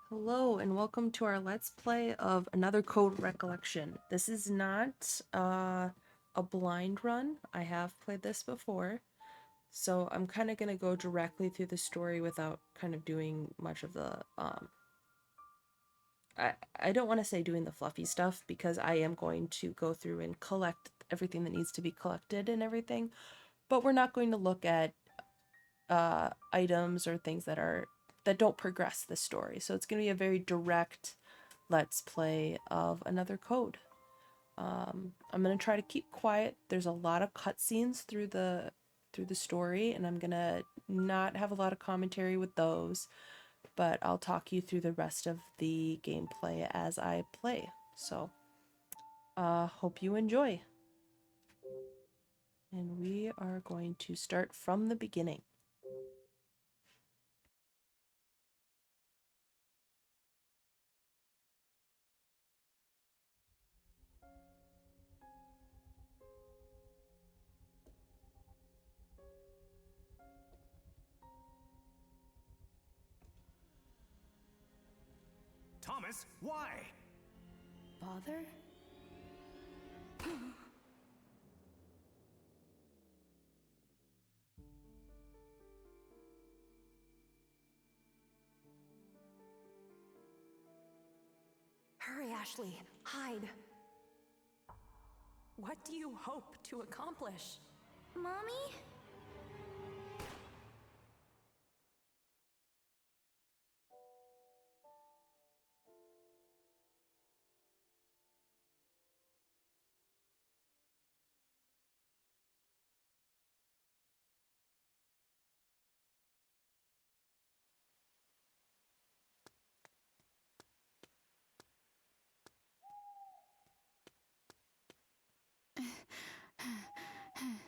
Hello and welcome to our Let's Play of Another Code Recollection. This is not a blind run. I have played this before, so I'm kind of going to go directly through the story without kind of doing much of the, I don't want to say doing the fluffy stuff because I am going to go through and collect everything that needs to be collected and everything, but we're not going to look at items or things that don't progress the story. So it's going to be a very direct let's play of another code. I'm gonna try to keep quiet. There's a lot of cutscenes through the story, and I'm gonna not have a lot of commentary with those, but I'll talk you through the rest of the gameplay as I play. So, hope you enjoy. And we are going to start from the beginning. Thomas, why? Father? Hurry, Ashley. Hide. What do you hope to accomplish? Mommy?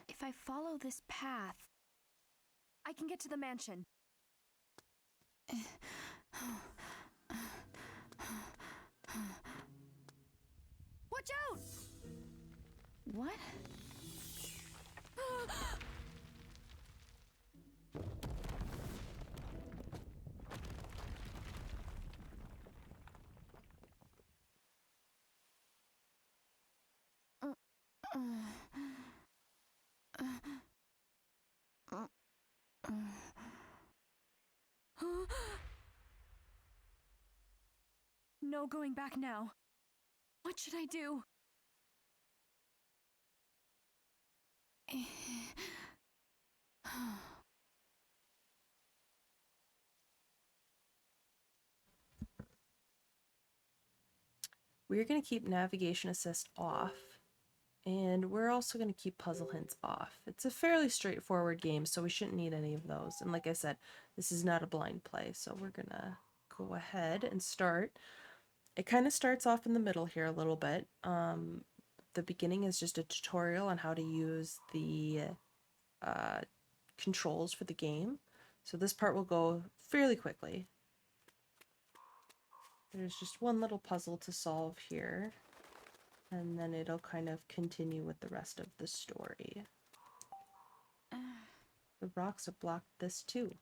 If I follow this path, I can get to the mansion. Watch out! What? No going back now. What should I do? We're going to keep navigation assist off, and we're also going to keep puzzle hints off. It's a fairly straightforward game, so we shouldn't need any of those. And like I said, this is not a blind play, so we're going to go ahead and start. It kind of starts off in the middle here a little bit. The beginning is just a tutorial on how to use the controls for the game. So this part will go fairly quickly. There's just one little puzzle to solve here, and then it'll kind of continue with the rest of the story. The rocks have blocked this too.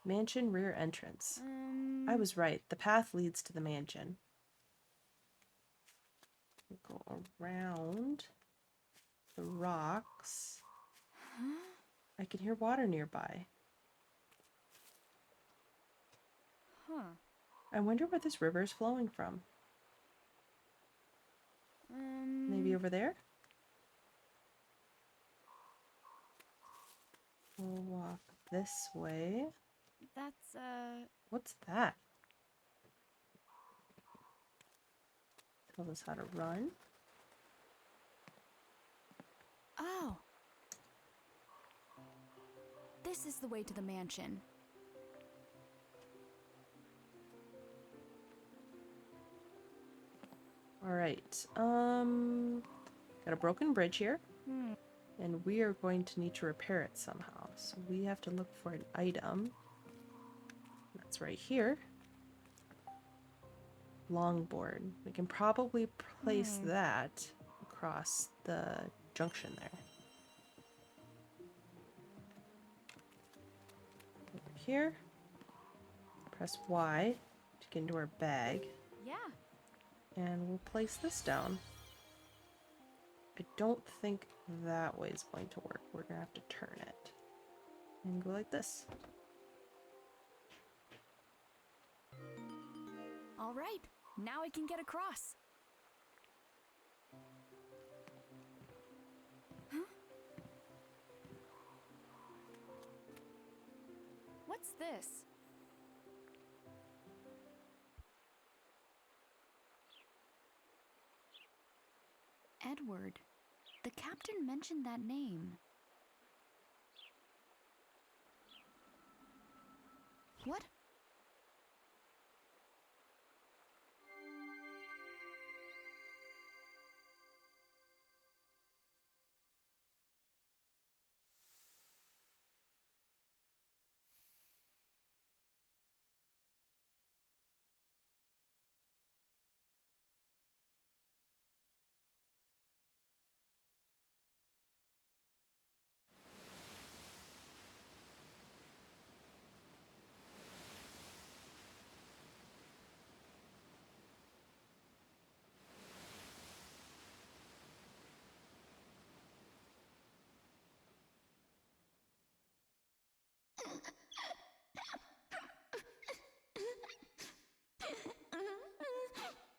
Mansion rear entrance. I was right. The path leads to the mansion. We'll go around the rocks. I can hear water nearby. Huh. I wonder where this river is flowing from. Maybe over there? We'll walk this way. That's, What's that? Tell us how to run. Oh. This is the way to the mansion. Alright, got a broken bridge here. And we are going to need to repair it somehow. So we have to look for an item. That's right here. Longboard. We can probably place that across the junction there. here. Press Y to get into our bag. Yeah. And we'll place this down. I don't think that way is going to work. We're gonna have to turn it. And go like this. All right, now I can get across. Huh? What's this? Edward. The captain mentioned that name. What?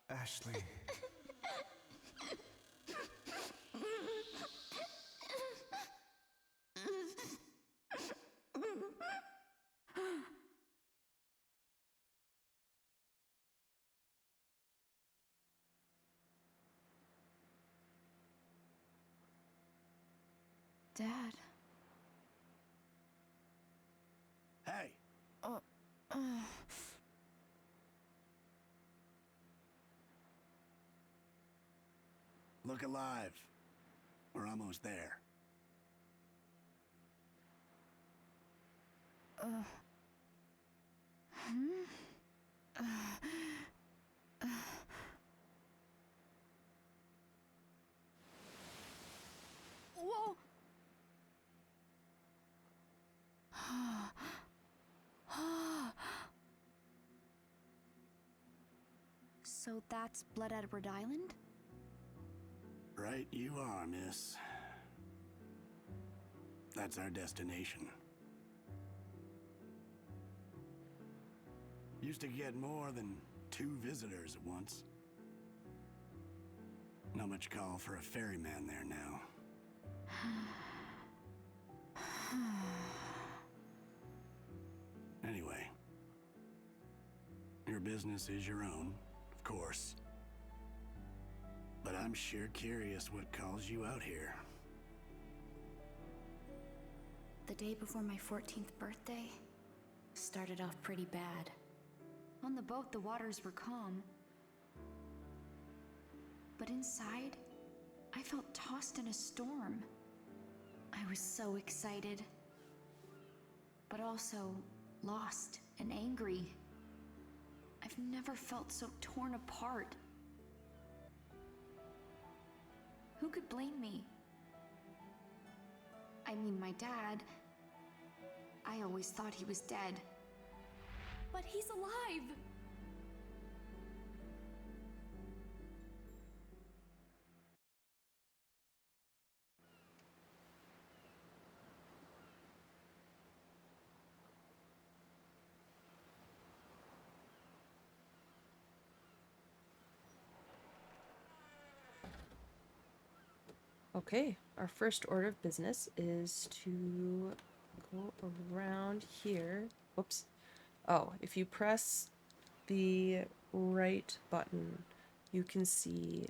Ashley. Dad. Hey, look alive. We're almost there. Whoa! So that's Blood Edward Island? Right you are, miss. That's our destination. Used to get more than 2 visitors at once. Not much call for a ferryman there now. Anyway, your business is your own, of course. But I'm sure curious what calls you out here. The day before my 14th birthday started off pretty bad. On the boat, the waters were calm. But inside, I felt tossed in a storm. I was so excited, but also lost and angry. I've never felt so torn apart. Who could blame me? I mean, my dad. I always thought he was dead. But he's alive! Okay, our first order of business is to go around here. Whoops. Oh, if you press the right button, you can see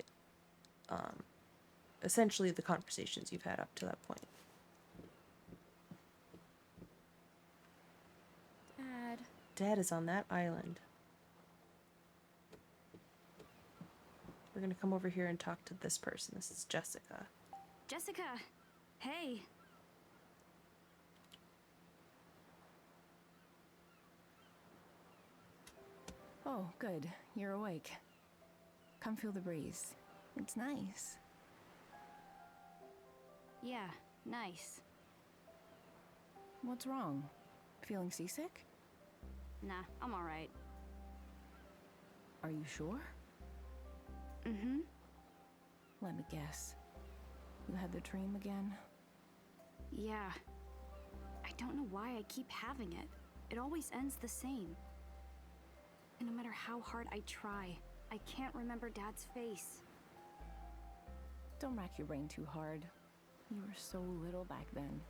essentially the conversations you've had up to that point. Dad. Dad is on that island. We're gonna come over here and talk to this person. This is Jessica. Jessica! Hey! Oh, good. You're awake. Come feel the breeze. It's nice. Yeah, nice. What's wrong? Feeling seasick? Nah, I'm alright. Are you sure? Mm-hmm. Let me guess. You had the dream again? Yeah. I don't know why I keep having it. It always ends the same. And no matter how hard I try, I can't remember Dad's face. Don't rack your brain too hard. You were so little back then.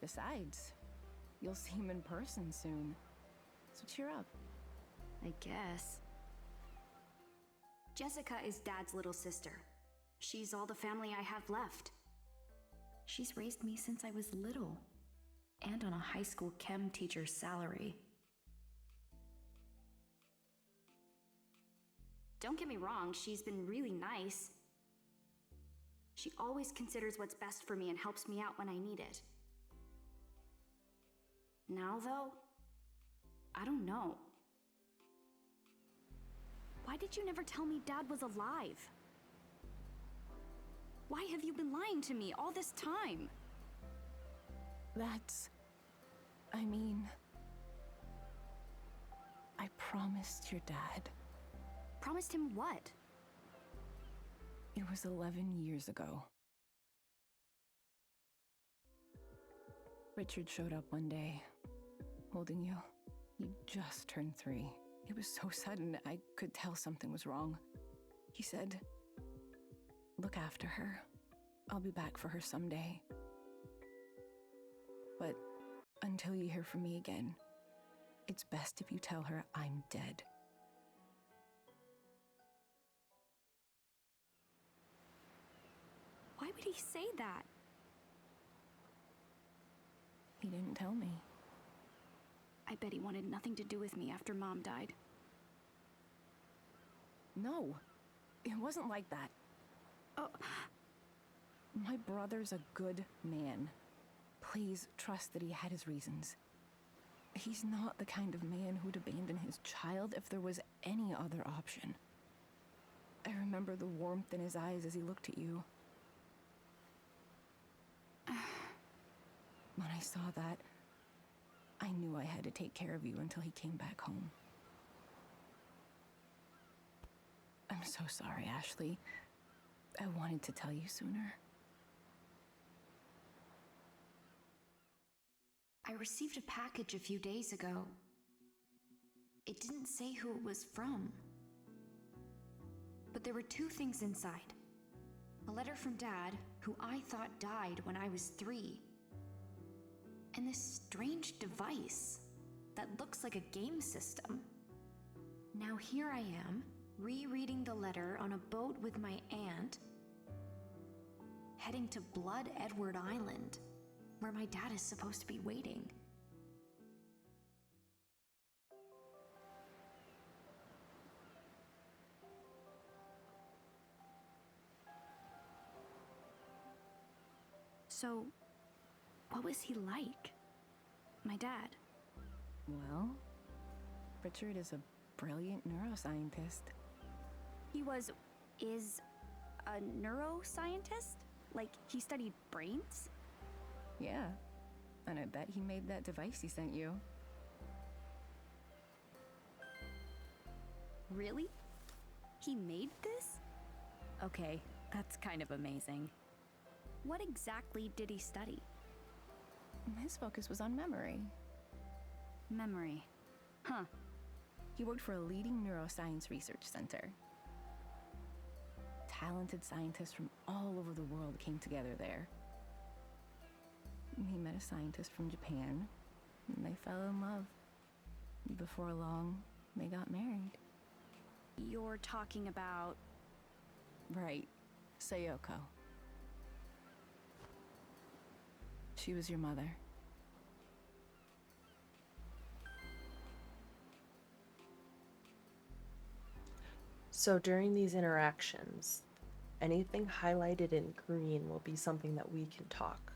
Besides, you'll see him in person soon. So cheer up. I guess. Jessica is Dad's little sister. She's all the family I have left. She's raised me since I was little, and on a high school chem teacher's salary. Don't get me wrong, she's been really nice. She always considers what's best for me and helps me out when I need it. Now, though, I don't know. Why did you never tell me Dad was alive? Why have you been lying to me all this time? I promised your dad. Promised him what? It was 11 years ago. Richard showed up one day, holding you. You just turned 3. It was so sudden, I could tell something was wrong. He said, "Look after her. I'll be back for her someday. But until you hear from me again, it's best if you tell her I'm dead." Why would he say that? He didn't tell me. I bet he wanted nothing to do with me after Mom died. No, it wasn't like that. Oh, My brother's a good man. Please trust that he had his reasons. He's not the kind of man who'd abandon his child if there was any other option. I remember the warmth in his eyes as he looked at you. When I saw that, I knew I had to take care of you until he came back home. I'm so sorry, Ashley. I wanted to tell you sooner. I received a package a few days ago. It didn't say who it was from. But there were 2 things inside. A letter from Dad, who I thought died when I was 3. And this strange device that looks like a game system. Now here I am, rereading the letter on a boat with my aunt, heading to Blood Edward Island, where my dad is supposed to be waiting. so what was he like? My dad. Well, Richard is a brilliant neuroscientist. He is a neuroscientist? Like, he studied brains? Yeah, and I bet he made that device he sent you. Really? He made this? Okay, that's kind of amazing. What exactly did he study? His focus was on memory. Memory. Huh. He worked for a leading neuroscience research center. Talented scientists from all over the world came together there. He met a scientist from Japan, and they fell in love. Before long, they got married. You're talking about... Right, Sayoko. She was your mother. So during these interactions, anything highlighted in green will be something that we can talk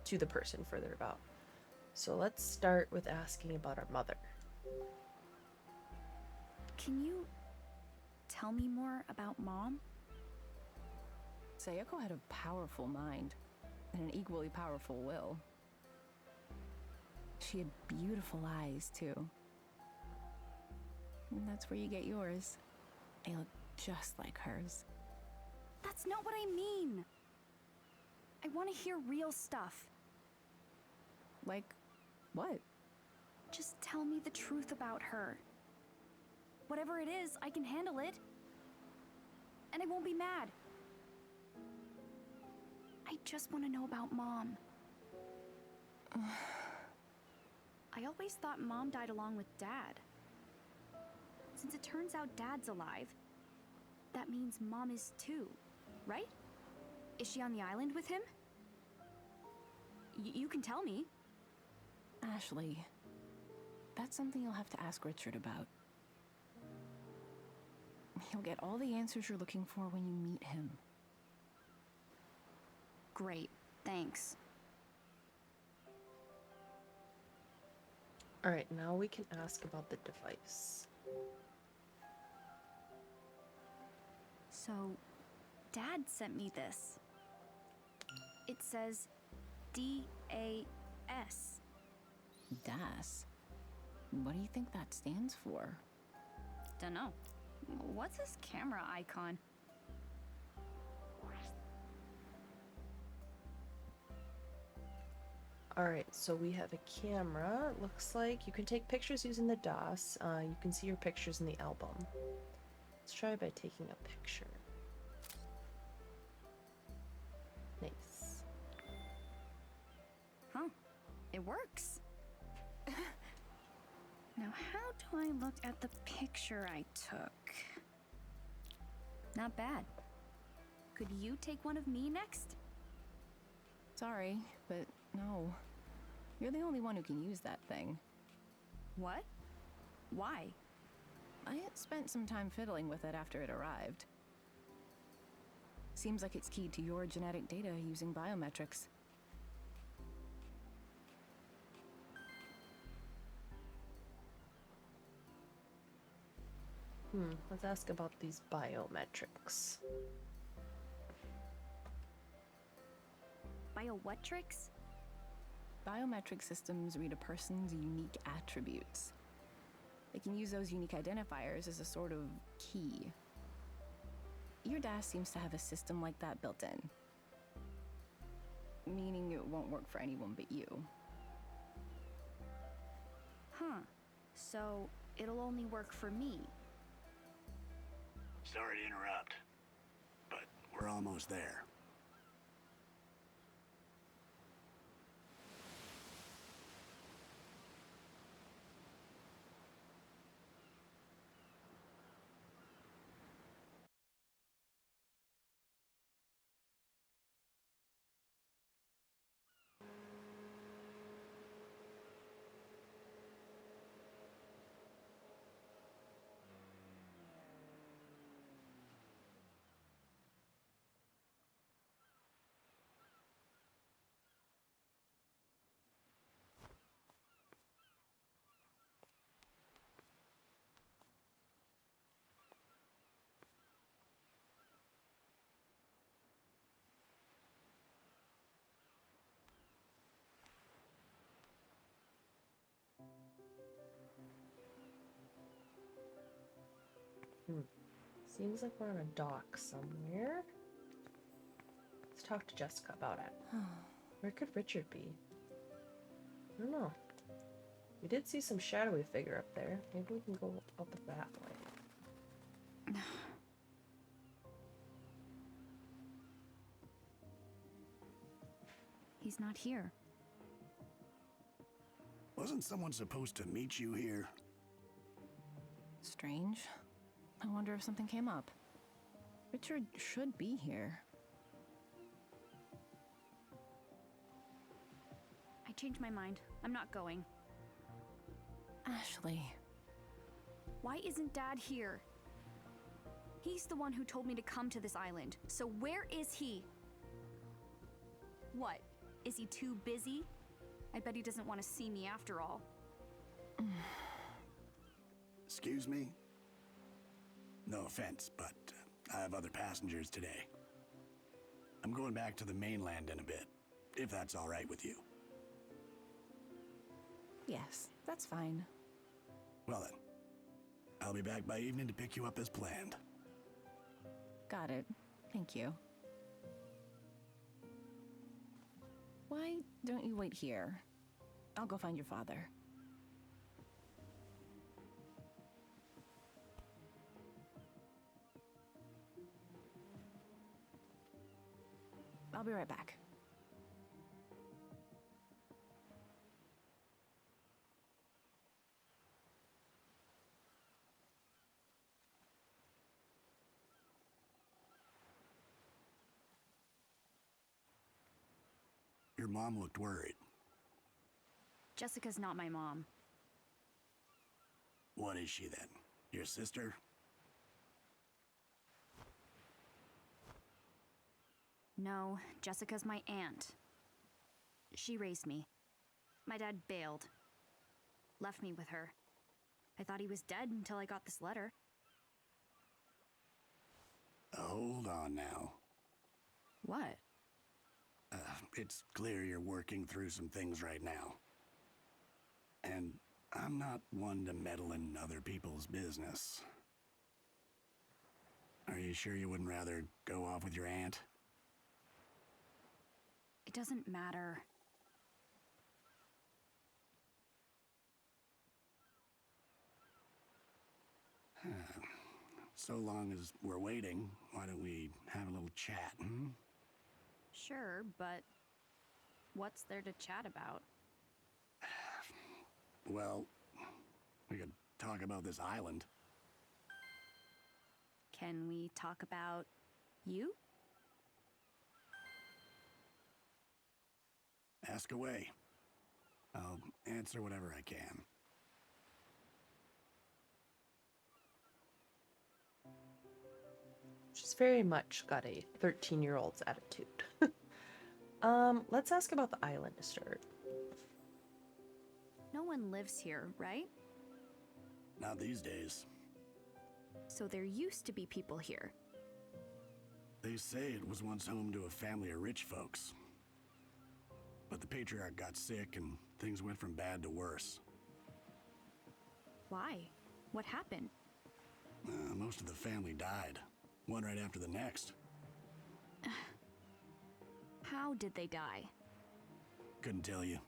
to the person further about. So let's start with asking about our mother. Can you tell me more about Mom? Sayoko had a powerful mind and an equally powerful will. She had beautiful eyes, too. And that's where you get yours. They look just like hers. That's not what I mean. I want to hear real stuff. Like, what? Just tell me the truth about her. Whatever it is, I can handle it. And I won't be mad. I just want to know about Mom. I always thought Mom died along with Dad. Since it turns out Dad's alive, that means Mom is too, right? Is she on the island with him? You can tell me. Ashley, that's something you'll have to ask Richard about. He'll get all the answers you're looking for when you meet him. Great, thanks. Alright, now we can ask about the device. So, Dad sent me this. It says DAS. DAS? What do you think that stands for? Dunno. What's his camera icon? Alright, so we have a camera. It looks like you can take pictures using the DOS. You can see your pictures in the album. Let's try by taking a picture. Nice. Huh. It works. Now, how do I look at the picture I took? Not bad. Could you take one of me next? Sorry, but no. You're the only one who can use that thing. What? Why? I had spent some time fiddling with it after it arrived. Seems like it's keyed to your genetic data using biometrics. Let's ask about these biometrics. Bio what tricks? Biometric systems read a person's unique attributes. They can use those unique identifiers as a sort of key. Your DAS seems to have a system like that built in. Meaning it won't work for anyone but you. Huh. So, it'll only work for me. Sorry to interrupt, but we're almost there. Seems like we're on a dock somewhere. Let's talk to Jessica about it. Where could Richard be? I don't know. We did see some shadowy figure up there. Maybe we can go up that way. He's not here. Wasn't someone supposed to meet you here? Strange. I wonder if something came up. Richard should be here. I changed my mind. I'm not going. Ashley. Why isn't Dad here? He's the one who told me to come to this island. So where is he? What? Is he too busy? I bet he doesn't want to see me after all. Excuse me? No offense, but I have other passengers today. I'm going back to the mainland in a bit, if that's all right with you. Yes, that's fine. Well then, I'll be back by evening to pick you up as planned. Got it. Thank you. Why don't you wait here? I'll go find your father. I'll be right back. Your mom looked worried. Jessica's not my mom. What is she then? Your sister? No, Jessica's my aunt. She raised me. My dad bailed. Left me with her. I thought he was dead until I got this letter. Hold on now. What? It's clear you're working through some things right now. And I'm not one to meddle in other people's business. Are you sure you wouldn't rather go off with your aunt? It doesn't matter. So long as we're waiting, why don't we have a little chat, hmm? Sure, but what's there to chat about? Well, we could talk about this island. Can we talk about you? Ask away. I'll answer whatever I can. She's very much got a 13-year-old's attitude. Let's ask about the island to start. No one lives here, right? Not these days. So there used to be people here. They say it was once home to a family of rich folks. But the patriarch got sick and things went from bad to worse. Why? What happened? Most of the family died, one right after the next. How did they die? Couldn't tell you.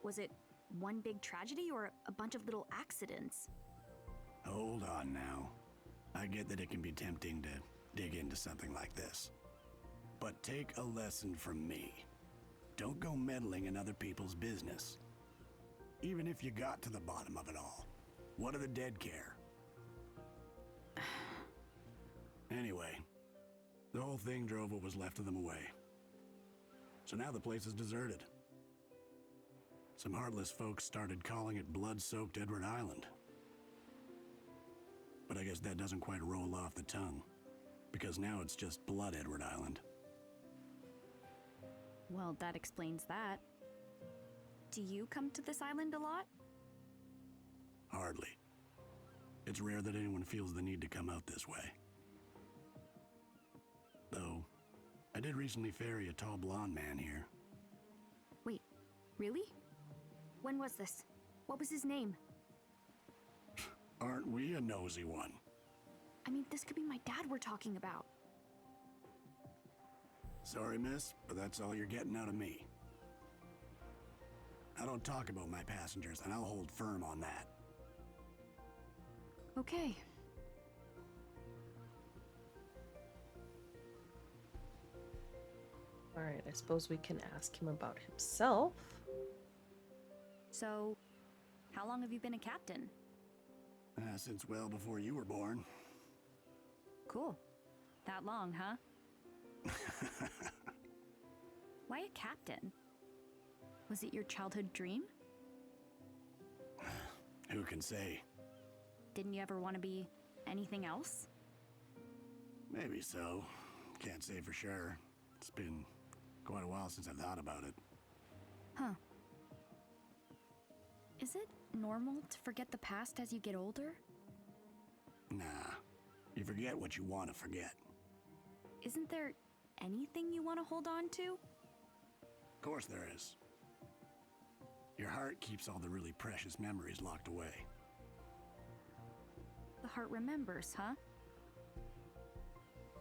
Was it one big tragedy or a bunch of little accidents? Hold on now. I get that it can be tempting to dig into something like this. But take a lesson from me. Don't go meddling in other people's business. Even if you got to the bottom of it all. What do the dead care? Anyway, the whole thing drove what was left of them away. So now the place is deserted. Some heartless folks started calling it blood-soaked Edward Island. But I guess that doesn't quite roll off the tongue, because now it's just Blood Edward Island. Well, that explains that. Do you come to this island a lot? Hardly. It's rare that anyone feels the need to come out this way. Though, I did recently ferry a tall blonde man here. Wait, really? When was this? What was his name? Aren't we a nosy one? I mean, this could be my dad we're talking about. Sorry, miss, but that's all you're getting out of me. I don't talk about my passengers, and I'll hold firm on that. Okay. Alright, I suppose we can ask him about himself. So, how long have you been a captain? Since well before you were born. Cool. That long, huh? Why a captain? Was it your childhood dream? Who can say? Didn't you ever want to be anything else? Maybe so. Can't say for sure. It's been quite a while since I've thought about it. Huh. Is it normal to forget the past as you get older? Nah. You forget what you want to forget. Isn't there anything you want to hold on to? Of course there is. Your heart keeps all the really precious memories locked away. The heart remembers, huh?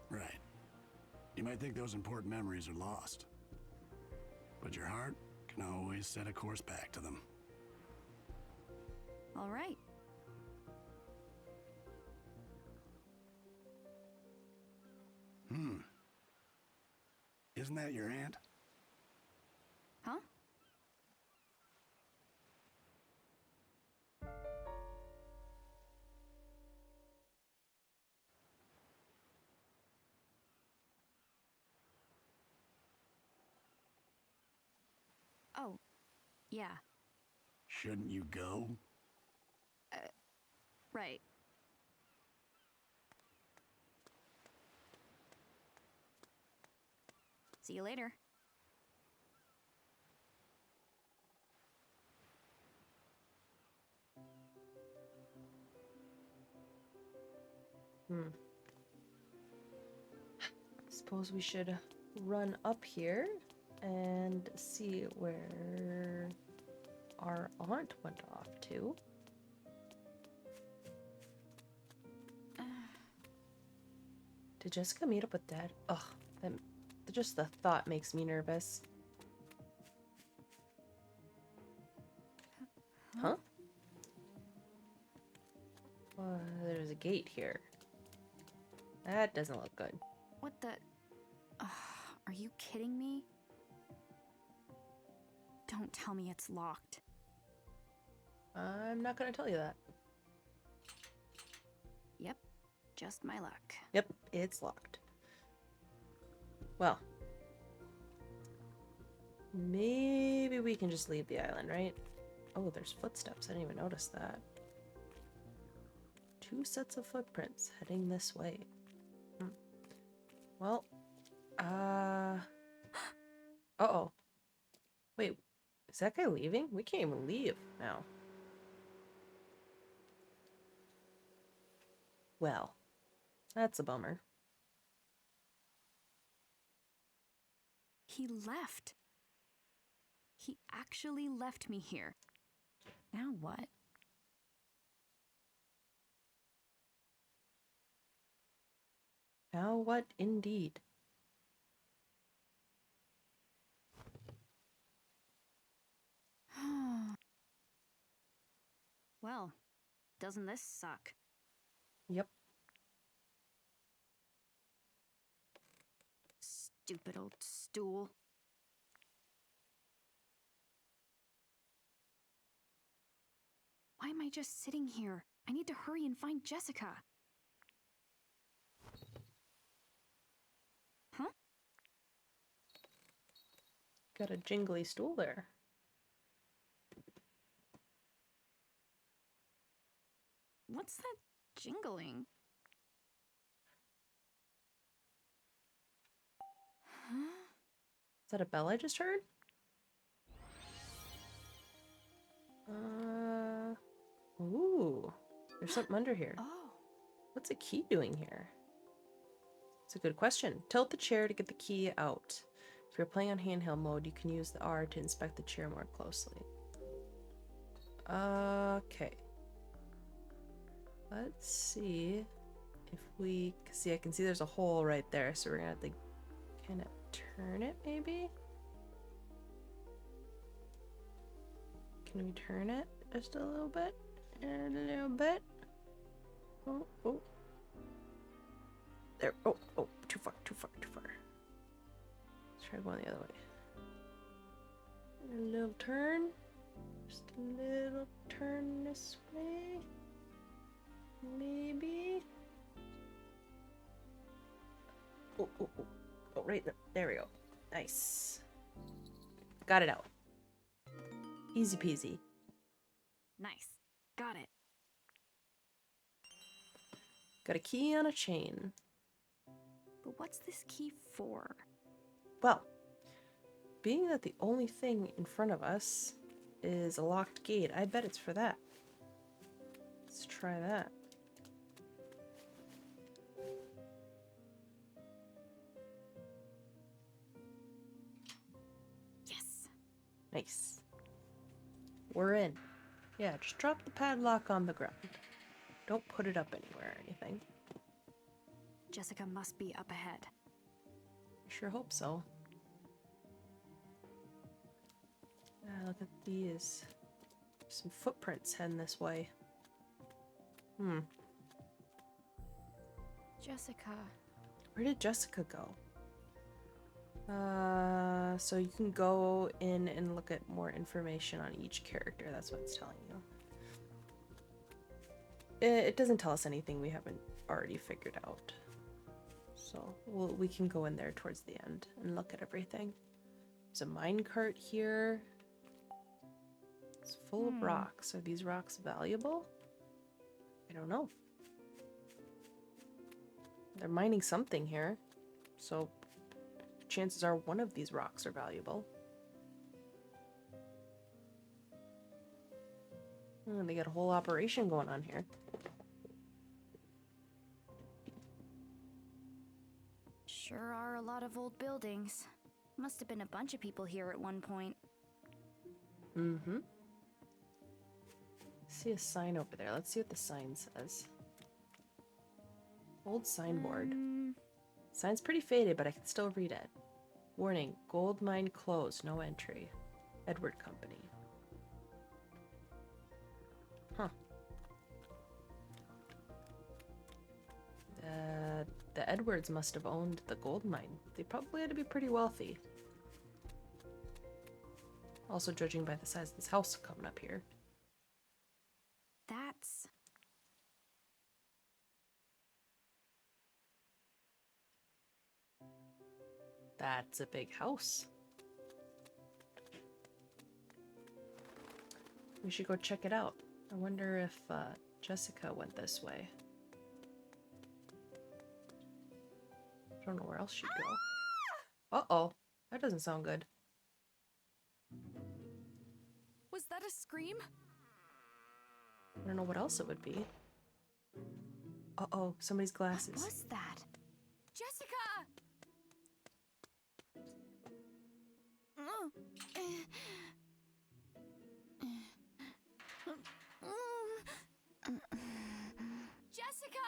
Right. You might think those important memories are lost, but your heart can always set a course back to them. All right. Isn't that your aunt? Huh? Oh, yeah, Shouldn't you go? right. See you later. Suppose we should run up here and see where our aunt went off to. Did Jessica meet up with Dad? Ugh, just the thought makes me nervous. Huh? There's a gate here. That doesn't look good. What the? Are you kidding me? Don't tell me it's locked. I'm not gonna tell you that. Yep, just my luck. Yep, it's locked. Well, maybe we can just leave the island, right? Oh, there's footsteps. I didn't even notice that. 2 sets of footprints heading this way. Well, uh-oh. Wait, is that guy leaving? We can't even leave now. Well, that's a bummer. He left. He actually left me here. Now what? Now what indeed? Well, doesn't this suck? Yep. Stupid old stool. Why am I just sitting here? I need to hurry and find Jessica. Huh? Got a jingly stool there. What's that jingling? Huh? Is that a bell I just heard? Ooh. There's something under here. Oh. What's a key doing here? It's a good question. Tilt the chair to get the key out. If you're playing on handheld mode, you can use the R to inspect the chair more closely. Okay. Let's see if we... See, I can see there's a hole right there, so we're gonna have to kind of turn it, maybe? Can we turn it just a little bit? And a little bit? Oh, oh. There. Oh, oh, too far, too far, too far. Let's try going the other way. A little turn. Just a little turn this way. Maybe. Oh, oh, oh. Oh, right there. There we go. Nice. Got it out. Easy peasy. Nice. Got it. Got a key on a chain. But what's this key for? Well, being that the only thing in front of us is a locked gate, I bet it's for that. Let's try that. Yes. Nice. we're in. Yeah, just drop the padlock on the ground. Don't put it up anywhere or anything. Jessica must be up ahead. I sure hope so. Look at these. Some footprints heading this way. Jessica. Where did Jessica go? So you can go in and look at more information on each character. That's what it's telling you. It doesn't tell us anything we haven't already figured out. So we can go in there towards the end and look at everything. There's a minecart here. It's full of rocks. Are these rocks valuable? I don't know. They're mining something here. So chances are one of these rocks are valuable. They got a whole operation going on here. Sure are a lot of old buildings. Must have been a bunch of people here at one point. Mm-hmm. See a sign over there. Let's see what the sign says. Old signboard. Sign's pretty faded, but I can still read it. Warning, gold mine closed, no entry. Edward Company. Huh. The Edwards must have owned the gold mine. They probably had to be pretty wealthy. Also, judging by the size of this house coming up here. That's a big house. We should go check it out. I wonder if Jessica went this way. I don't know where else she'd go. Uh-oh. That doesn't sound good. Was that a scream? I don't know what else it would be. Uh-oh. Somebody's glasses. What was that? Jessica! Jessica!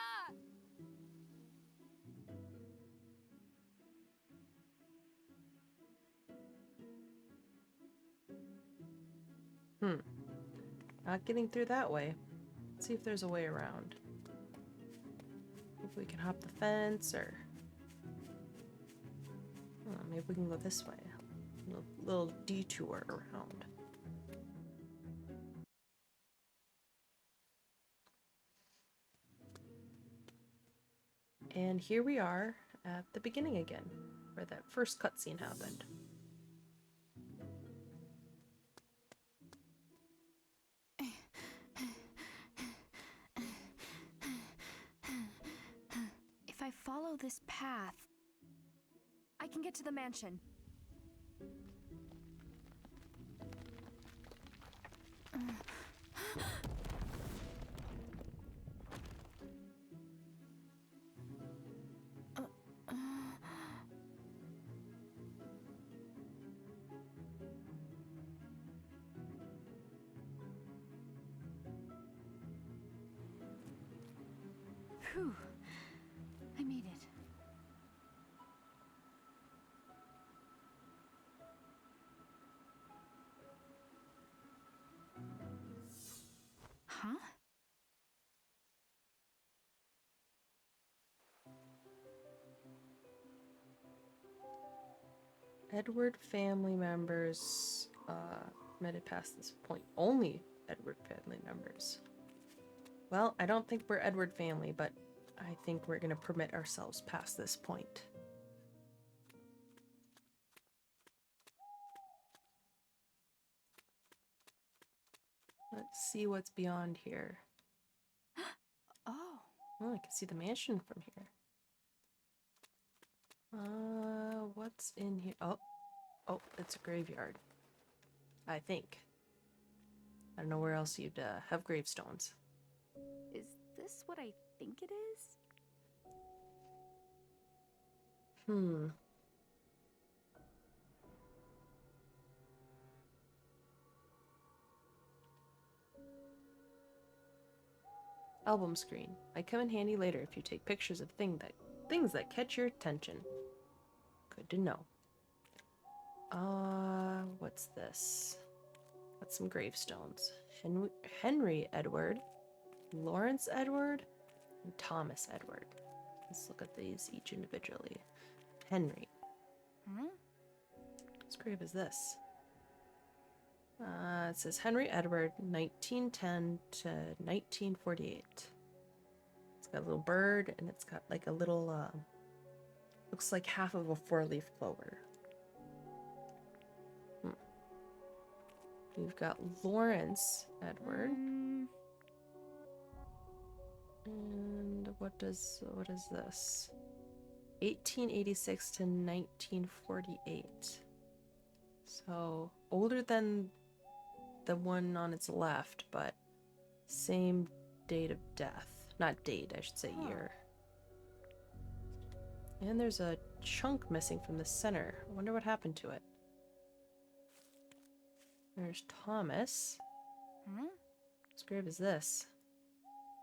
Not getting through that way. Let's see if there's a way around. Maybe we can hop the fence, or... maybe we can go this way. A little detour around. And here we are at the beginning again, where that first cutscene happened. If I follow this path, I can get to the mansion. Phew. I made it. Huh? Edward family members made it past this point. Only Edward family members. Well, I don't think we're Edward family, but I think we're gonna permit ourselves past this point. Let's see what's beyond here. Oh. Oh, I can see the mansion from here. What's in here? Oh, it's a graveyard. I think. I don't know where else you'd have gravestones. Is this what I think it is? album screen. Might come in handy later if you take pictures of things that catch your attention. Good to know. What's this? Got some gravestones. Henry Edward, Lawrence Edward, and Thomas Edward. Let's look at these each individually. Henry. Whose grave is this? It says Henry Edward, 1910 to 1948. It's got a little bird, and it's got like a little, looks like half of a four-leaf clover. We've got Lawrence Edward. And what is this? 1886 to 1948. So older than the one on its left, but same date of death. Not date, I should say year. And there's a chunk missing from the center. I wonder what happened to it. There's Thomas. Whose grave is this?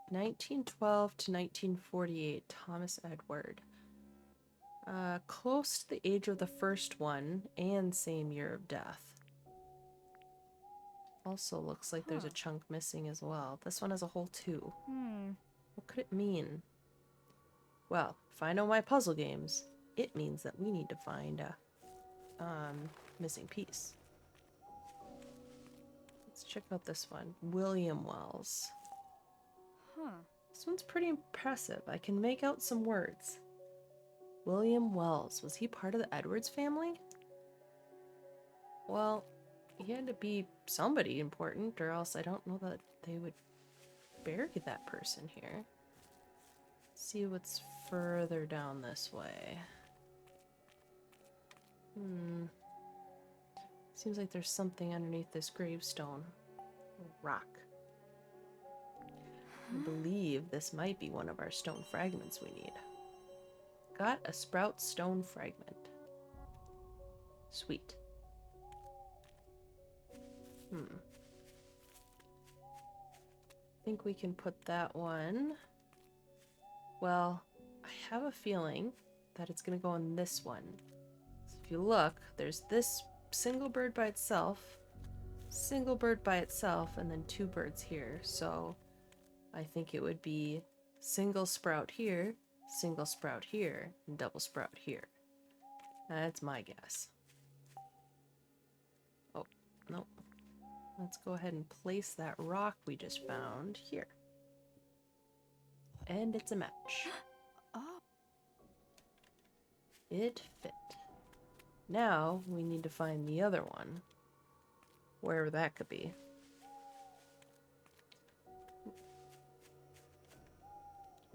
1912 to 1948, Thomas Edward. Close to the age of the first one and same year of death. Also looks like there's a chunk missing as well. This one has a hole too. What could it mean? Well, if I know my puzzle games, it means that we need to find a missing piece. Let's check out this one. William Wells. This one's pretty impressive. I can make out some words. William Wells. Was he part of the Edwards family? Well, he had to be somebody important, or else I don't know that they would bury that person here. Let's see what's further down this way. Seems like there's something underneath this gravestone. A rock. I believe this might be one of our stone fragments we need. Got a sprout stone fragment. Sweet. I think we can put that one. Well, I have a feeling that it's gonna go in this one. So if you look, there's this single bird by itself, and then two birds here. So I think it would be single sprout here, and double sprout here. That's my guess. Oh, no. Let's go ahead and place that rock we just found here. And it's a match. It fit. Now we need to find the other one. Wherever that could be.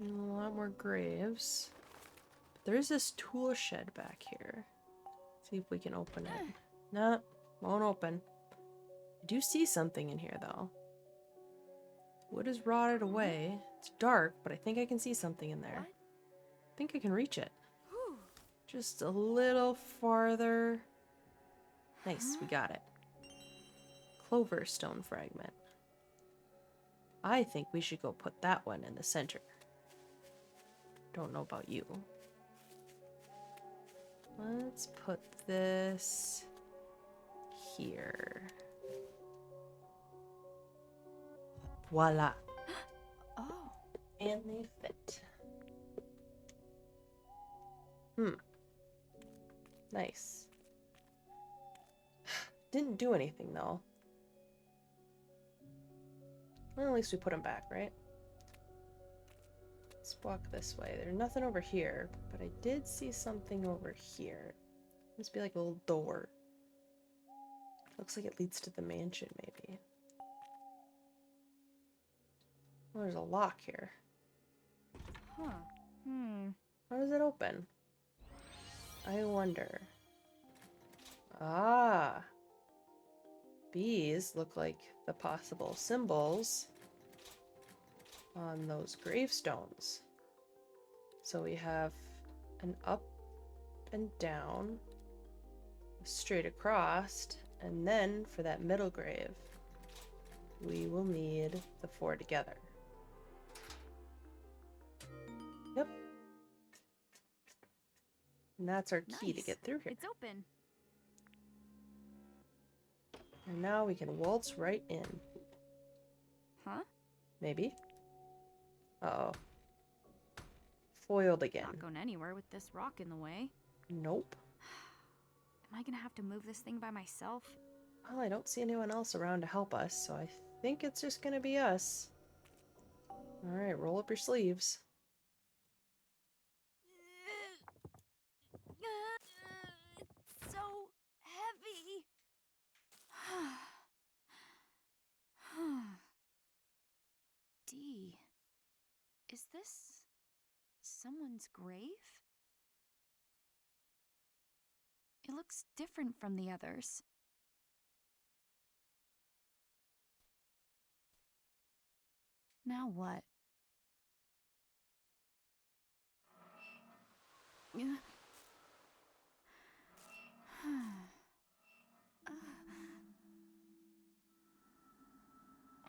A lot more graves. There's this tool shed back here. See if we can open it. Nah, won't open. I do see something in here though. Wood is rotted away. It's dark, but I think I can see something in there. I think I can reach it. Just a little farther. Nice, we got it. Clover stone fragment. I think we should go put that one in the center. Don't know about you. Let's put this here. Voila. And they fit. Nice. Didn't do anything though. Well, at least we put them back, right? Let's walk this way. There's nothing over here, but I did see something over here. Must be like a little door. Looks like it leads to the mansion, maybe. Well, there's a lock here. How does it open? I wonder. Ah. These look like the possible symbols on those gravestones. So we have an up and down, straight across, and then for that middle grave, we will need the four together. And that's our key to Nice. get through here. It's open. And now we can waltz right in. Huh? Maybe. Uh-oh. Foiled again. Not going anywhere with this rock in the way. Nope. Am I gonna have to move this thing by myself? Well, I don't see anyone else around to help us, so I think it's just gonna be us. Alright, roll up your sleeves. It's so heavy. D. Is this someone's grave? It looks different from the others. Now what?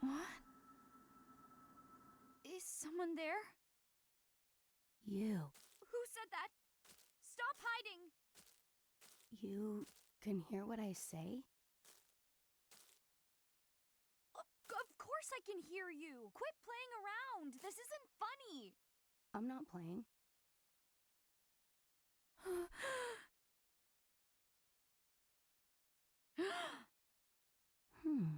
What? Is someone there? You. Who said that? Stop hiding! You can hear what I say? Of course I can hear you! Quit playing around! This isn't funny! I'm not playing. Hmm.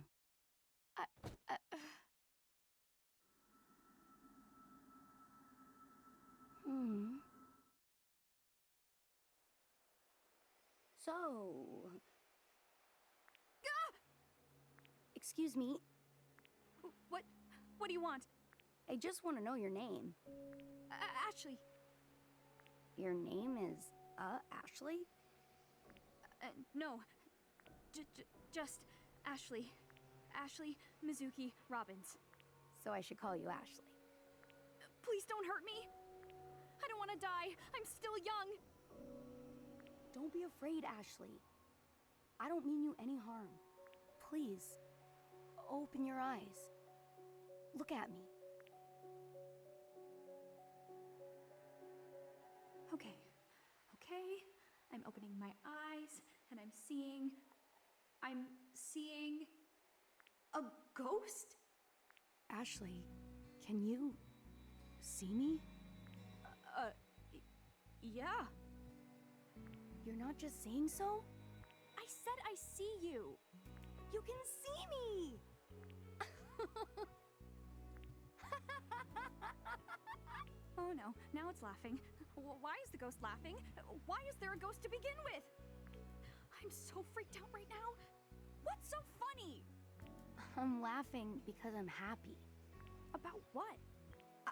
Hmm. So... Excuse me, What do you want? I just want to know your name. Ashley. Your name is, Ashley? No. Just Ashley. Ashley Mizuki Robbins. So I should call you Ashley. Please don't hurt me! I don't want to die! I'm still young! Don't be afraid, Ashley. I don't mean you any harm. Please, open your eyes. Look at me. Okay. I'm opening my eyes, and I'm seeing a ghost? Ashley, can you see me? Yeah. You're not just saying so? I said I see you. You can see me! Oh no, now it's laughing. Why is the ghost laughing? Why is there a ghost to begin with? I'm so freaked out right now. What's so funny? I'm laughing because I'm happy. About what?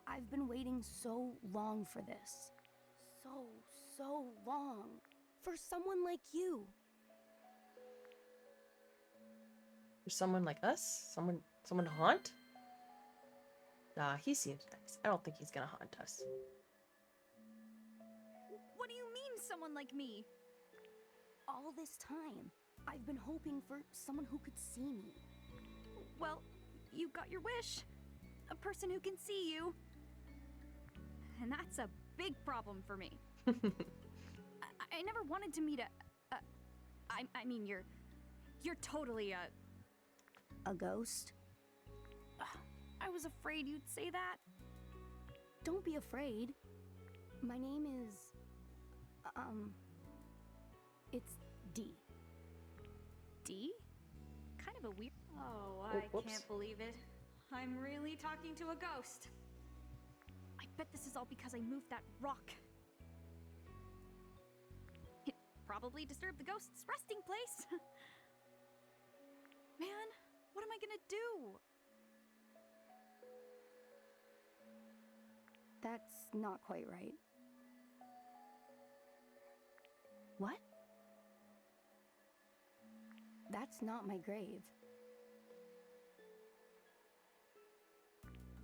I've been waiting so long for this. So long. For someone like you. For someone like us? Someone to haunt? Nah, he seems nice. I don't think he's gonna haunt us. What do you mean, someone like me? All this time, I've been hoping for someone who could see me. Well, you got your wish. A person who can see you. And that's a big problem for me. I never wanted to meet I mean, you're totally A ghost? I was afraid you'd say that. Don't be afraid. My name is... It's D. D? Kind of a weird... Oh, Oh, I whoops. can't believe it. I'm really talking to a ghost. I bet this is all because I moved that rock. It probably disturbed the ghost's resting place. Man, what am I gonna do? That's not quite right. What? That's not my grave.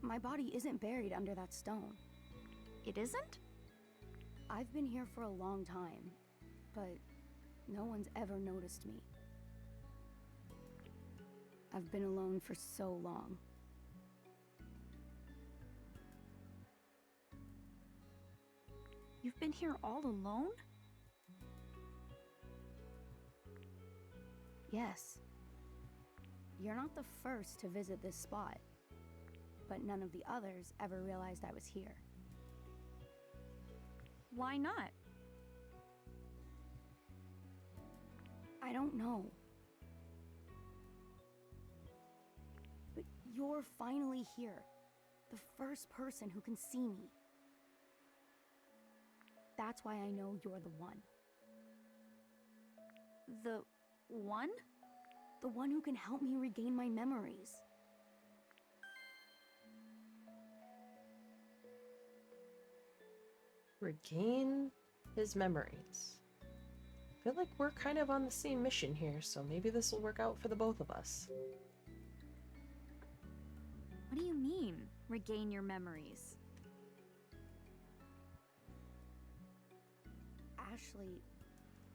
My body isn't buried under that stone. It isn't? I've been here for a long time, but no one's ever noticed me. I've been alone for so long. You've been here all alone? Yes. You're not the first to visit this spot, but none of the others ever realized I was here. Why not? I don't know. But you're finally here. The first person who can see me. That's why I know you're the one. The one? The one who can help me regain my memories. Regain his memories. I feel like we're kind of on the same mission here, so maybe this will work out for the both of us. What do you mean, regain your memories? Ashley,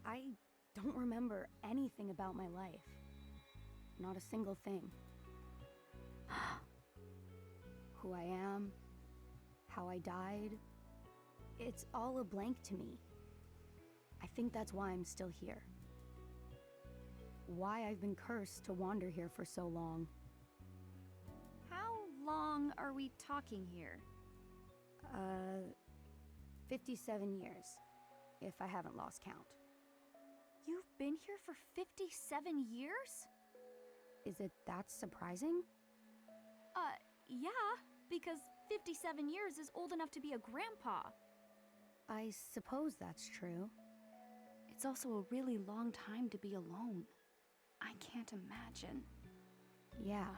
I don't remember anything about my life. Not a single thing. Who I am, how I died, it's all a blank to me. I think that's why I'm still here. Why I've been cursed to wander here for so long. How long are we talking here? 57 years, if I haven't lost count. You've been here for 57 years? Is it that surprising? Yeah, because 57 years is old enough to be a grandpa. I suppose that's true. It's also a really long time to be alone. I can't imagine. Yeah.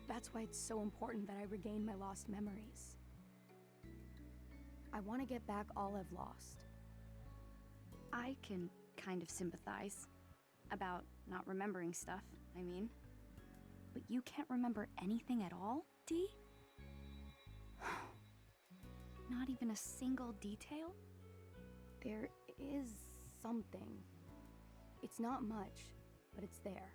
That's why it's so important that I regain my lost memories. I want to get back all I've lost. I can kind of sympathize. About not remembering stuff, I mean. But you can't remember anything at all, Dee? Not even a single detail? There is something. It's not much, but it's there.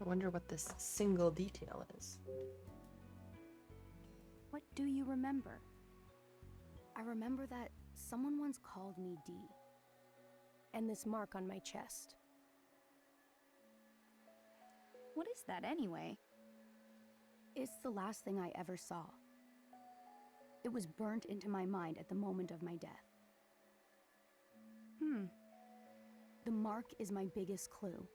I wonder what this single detail is. What do you remember? I remember that someone once called me Dee. And this mark on my chest. What is that anyway? It's the last thing I ever saw. It was burnt into my mind at the moment of my death. The mark is my biggest clue.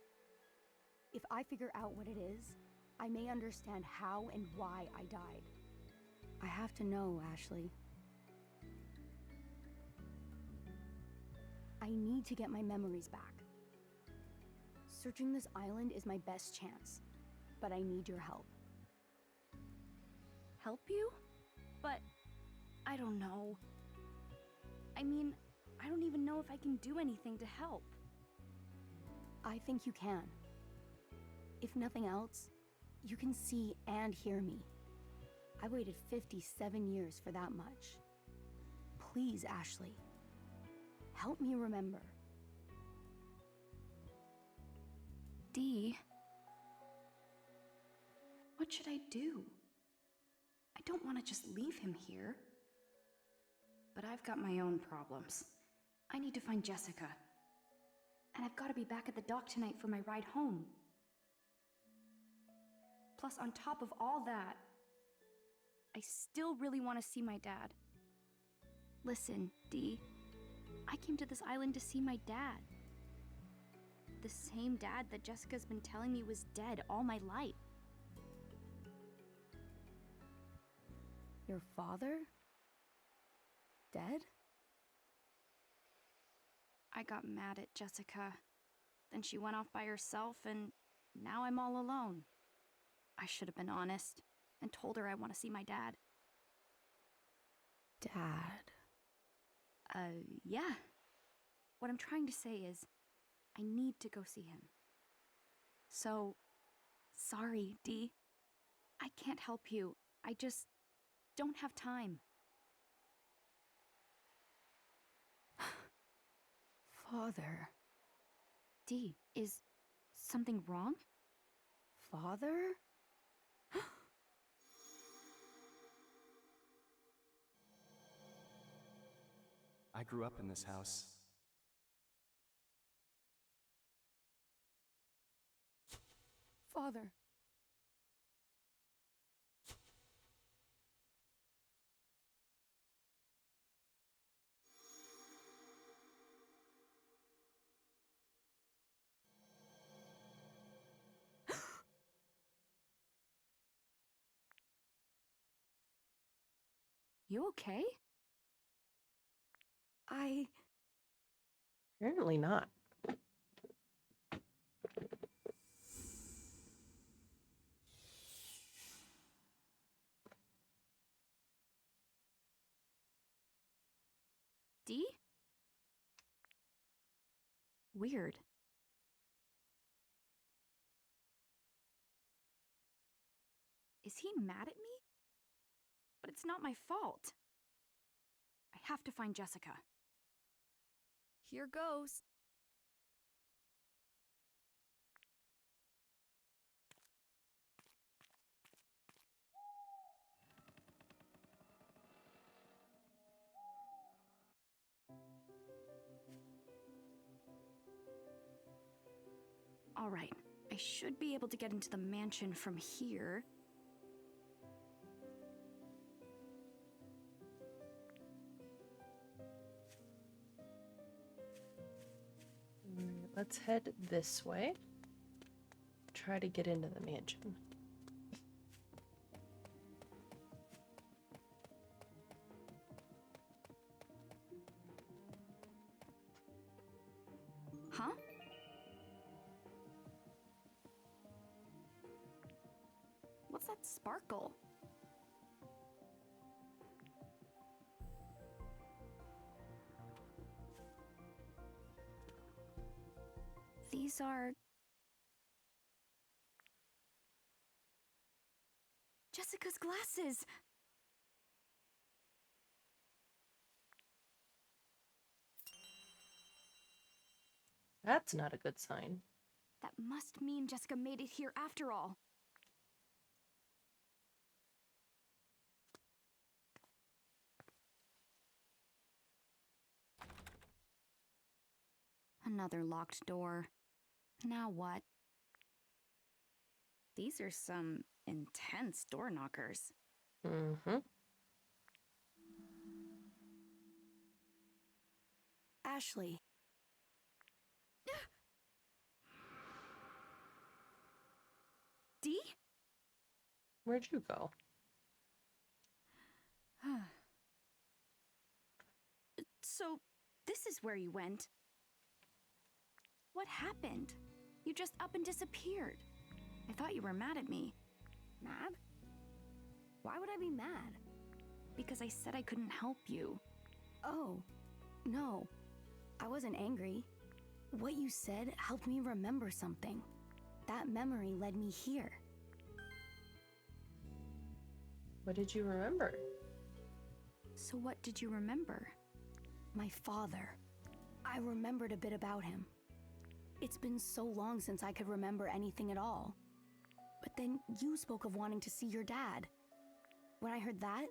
If I figure out what it is, I may understand how and why I died. I have to know, Ashley. I need to get my memories back. Searching this island is my best chance, but I need your help. Help you? But I don't know. I mean, I don't even know if I can do anything to help. I think you can. If nothing else, you can see and hear me. I waited 57 years for that much. Please, Ashley. Help me remember. Dee, what should I do? I don't want to just leave him here. But I've got my own problems. I need to find Jessica. And I've got to be back at the dock tonight for my ride home. Plus, on top of all that, I still really want to see my dad. Listen, Dee, I came to this island to see my dad. The same dad that Jessica's been telling me was dead all my life. Your father? Dead? I got mad at Jessica. Then she went off by herself, and now I'm all alone. I should have been honest and told her I want to see my dad. Dad. Yeah. What I'm trying to say is, I need to go see him. So, sorry, Dee. I can't help you. I just don't have time. Father. Dee, is something wrong? Father? I grew up in this house. Father. You okay? Apparently not. Dee? Weird. Is he mad at me? But it's not my fault. I have to find Jessica. Here goes. All right, I should be able to get into the mansion from here. Alright, let's head this way. Try to get into the mansion. Huh? What's that sparkle? These are... Jessica's glasses! That's not a good sign. That must mean Jessica made it here after all. Another locked door. Now what? These are some intense door knockers. Mm-hmm. Ashley. Dee? Where'd you go? So, this is where you went. What happened? You just up and disappeared. I thought you were mad at me. Mad? Why would I be mad? Because I said I couldn't help you. Oh, no. I wasn't angry. What you said helped me remember something. That memory led me here. What did you remember? So what did you remember? My father. I remembered a bit about him. It's been so long since I could remember anything at all. But then you spoke of wanting to see your dad. When I heard that,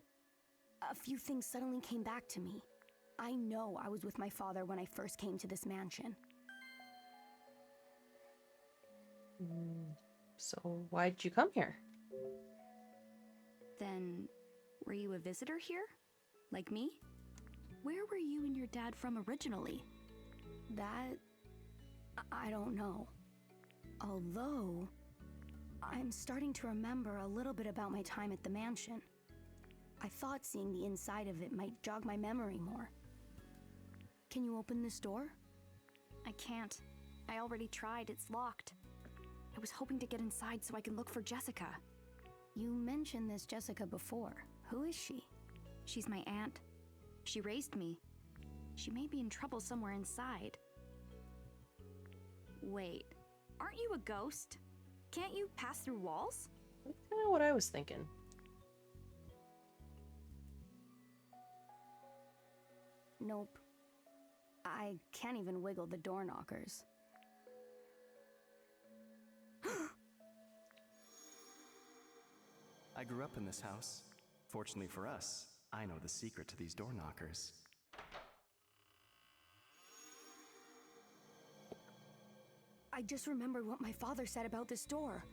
a few things suddenly came back to me. I know I was with my father when I first came to this mansion. So why'd you come here? Then, were you a visitor here? Like me? Where were you and your dad from originally? That... I don't know. Although, I'm starting to remember a little bit about my time at the mansion. I thought seeing the inside of it might jog my memory more. Can you open this door? I can't. I already tried, it's locked. I was hoping to get inside so I can look for Jessica. You mentioned this Jessica before. Who is she? She's my aunt. She raised me. She may be in trouble somewhere inside. Wait, aren't you a ghost? Can't you pass through walls? That's kind of what I was thinking. Nope. I can't even wiggle the door knockers. I grew up in this house. Fortunately for us, I know the secret to these door knockers. I just remembered what my father said about this door.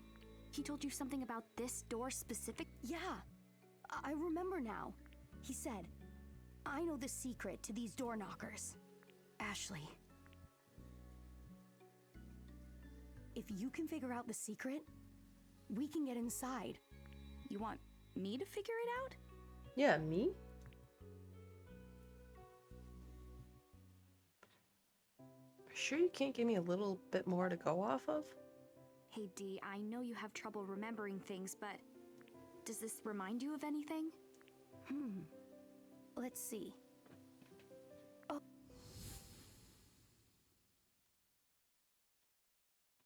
He told you something about this door specific? Yeah, I remember now. He said, I know the secret to these door knockers. Ashley. If you can figure out the secret, we can get inside. You want me to figure it out? Yeah, me? Sure you can't give me a little bit more to go off of? Hey Dee, I know you have trouble remembering things, but does this remind you of anything? Let's see.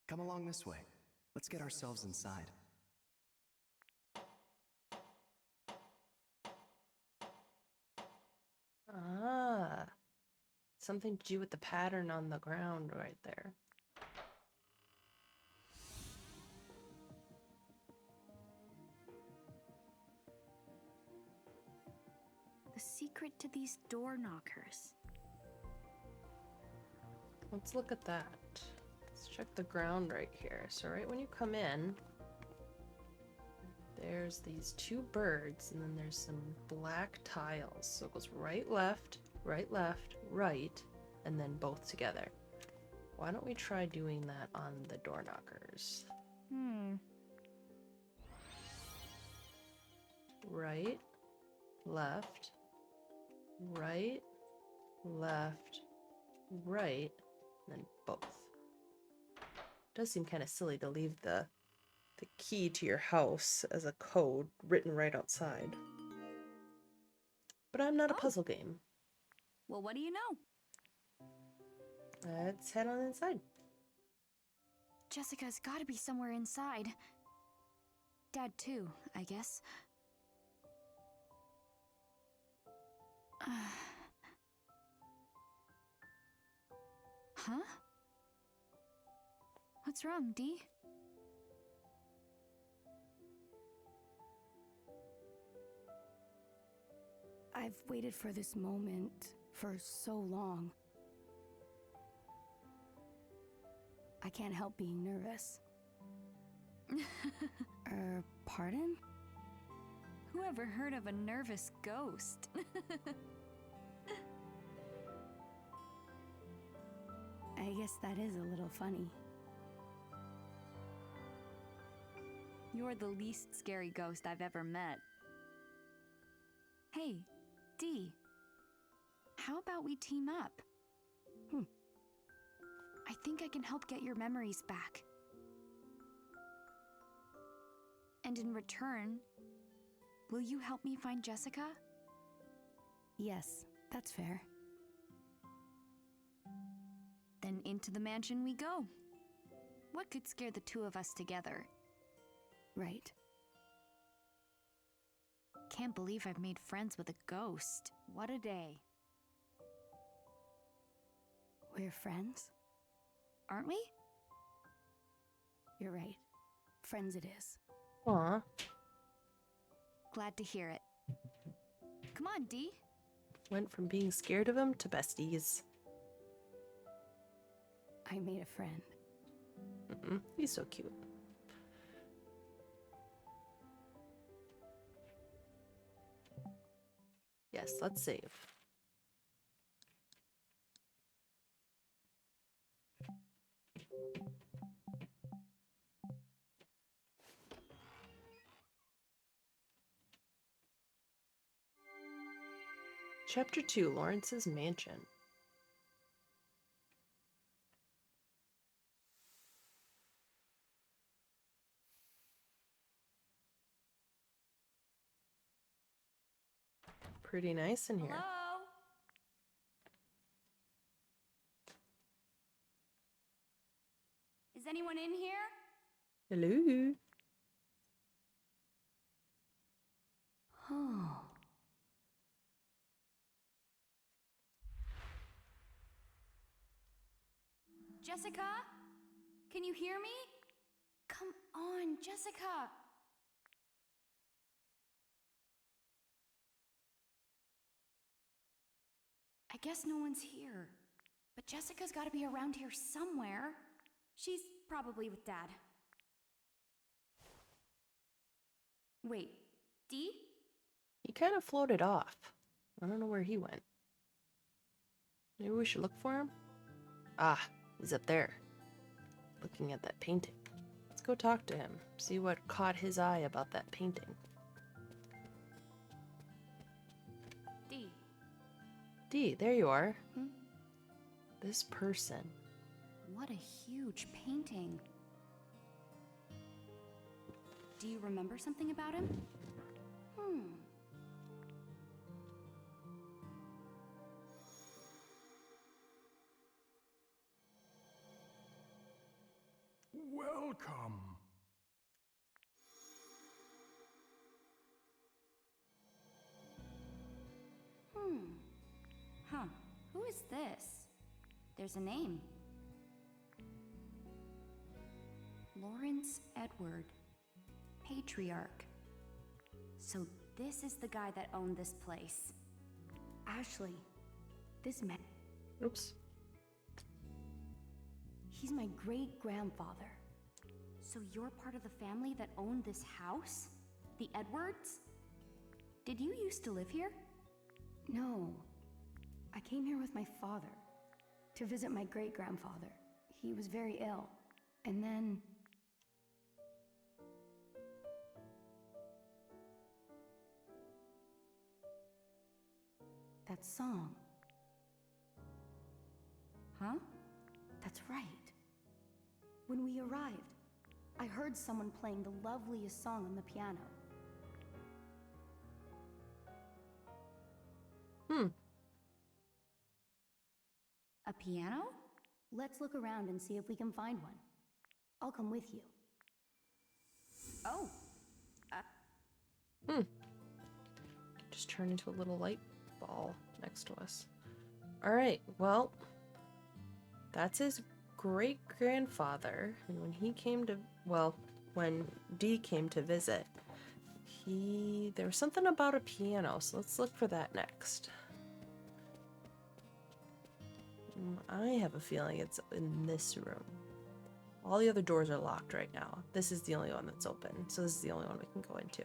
Come along this way. Let's get ourselves inside. Ah, something to do with the pattern on the ground right there. The secret to these door knockers. Let's look at that. Let's check the ground right here. So right when you come in, there's these two birds, and then there's some black tiles. So it goes right, left, right, and then both together. Why don't we try doing that on the door knockers? Right, left, right, left, right, and then both. Does seem kind of silly to leave the key to your house as a code written right outside. But I'm not a puzzle game. Well, what do you know? Let's head on inside. Jessica's gotta be somewhere inside. Dad too, I guess. Huh? What's wrong, Dee? I've waited for this moment for so long. I can't help being nervous. Pardon? Who ever heard of a nervous ghost? I guess that is a little funny. You're the least scary ghost I've ever met. Hey, Dee. How about we team up? I think I can help get your memories back. And in return, will you help me find Jessica? Yes, that's fair. Then into the mansion we go. What could scare the two of us together? Right. Can't believe I've made friends with a ghost. What a day. We're friends? Aren't we? You're right. Friends it is. Aw. Glad to hear it. Come on, Dee. Went from being scared of him to besties. I made a friend. He's so cute. Yes, let's save. Chapter 2, Lawrence's Mansion. Pretty nice in here. Hello? Is anyone in here? Hello. Oh. Jessica? Can you hear me? Come on, Jessica! I guess no one's here. But Jessica's gotta be around here somewhere. She's probably with Dad. Wait, Dee? He kind of floated off. I don't know where he went. Maybe we should look for him? Ah, he's up there. Looking at that painting. Let's go talk to him. See what caught his eye about that painting. Dee. Dee, there you are. Hmm? This person. What a huge painting. Do you remember something about him? Welcome. Huh. Who is this? There's a name. Lawrence Edward. Patriarch. So this is the guy that owned this place. Ashley, this man, Oops. he's my great-grandfather. So you're part of the family that owned this house? The Edwards? Did you used to live here? No, I came here with my father to visit my great-grandfather. He was very ill, and then... that song. Huh? That's right. When we arrived, I heard someone playing the loveliest song on the piano. A piano? Let's look around and see if we can find one. I'll come with you. Oh. Just turned into a little light ball next to us. Alright, well, that's his great-grandfather. And when he came to, well, when Dee came to visit, there was something about a piano, so let's look for that next. I have a feeling it's in this room. All the other doors are locked right now. This is the only one that's open, so this is the only one we can go into.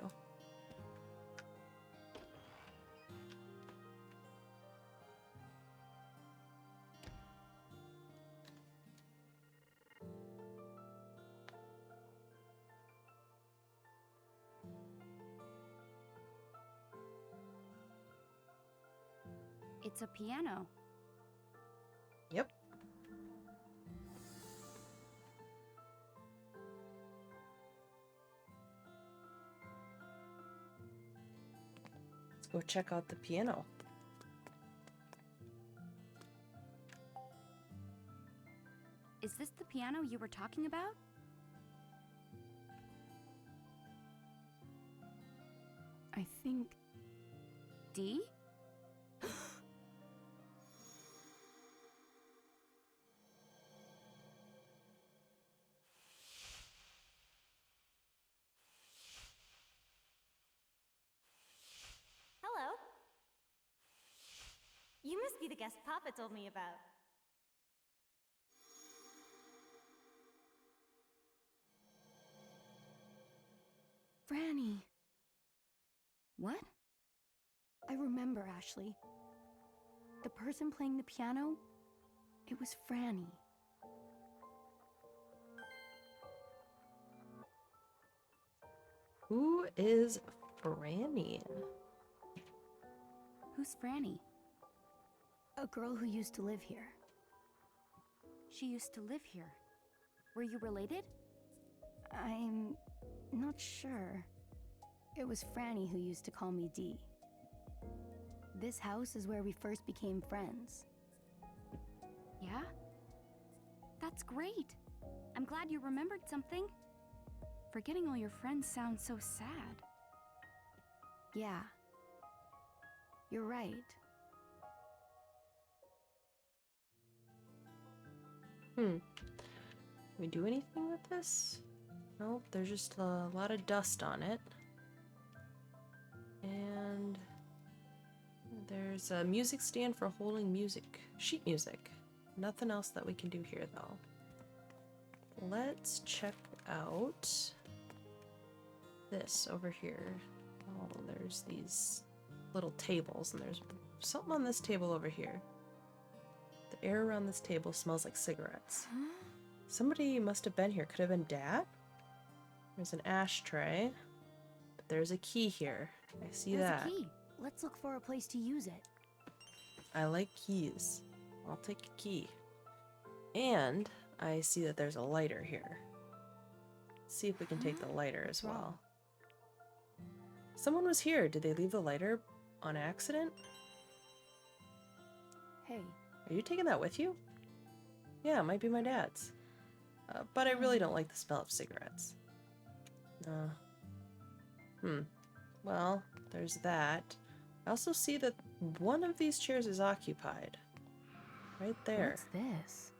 It's a piano. Yep. Let's go check out the piano. Is this the piano you were talking about? I think... Dee? Hello. You must be the guest Papa told me about. Franny. What? I remember, Ashley. The person playing the piano, it was Franny. Who is Franny? Who's Franny? A girl who used to live here. She used to live here. Were you related? I'm not sure. It was Franny who used to call me Dee. This house is where we first became friends. Yeah? That's great. I'm glad you remembered something. Forgetting all your friends sounds so sad. Yeah. You're right. Can we do anything with this? Nope, there's just a lot of dust on it. And there's a music stand for holding music, sheet music. Nothing else that we can do here though. let's check out this over here. Oh, there's these little tables, and there's something on this table over here. The air around this table smells like cigarettes. Somebody must have been here. Could have been Dad? There's an ashtray. But there's a key here. I see There's that. a key. Let's look for a place to use it. I like keys. I'll take a key. And I see that there's a lighter here. Let's see if we can take the lighter as well. Someone was here. Did they leave the lighter on accident? Hey, Are you taking that with you? Yeah, it might be my dad's. But I really don't like the smell of cigarettes. Well, there's that. I also see that one of these chairs is occupied. Right there. What's this?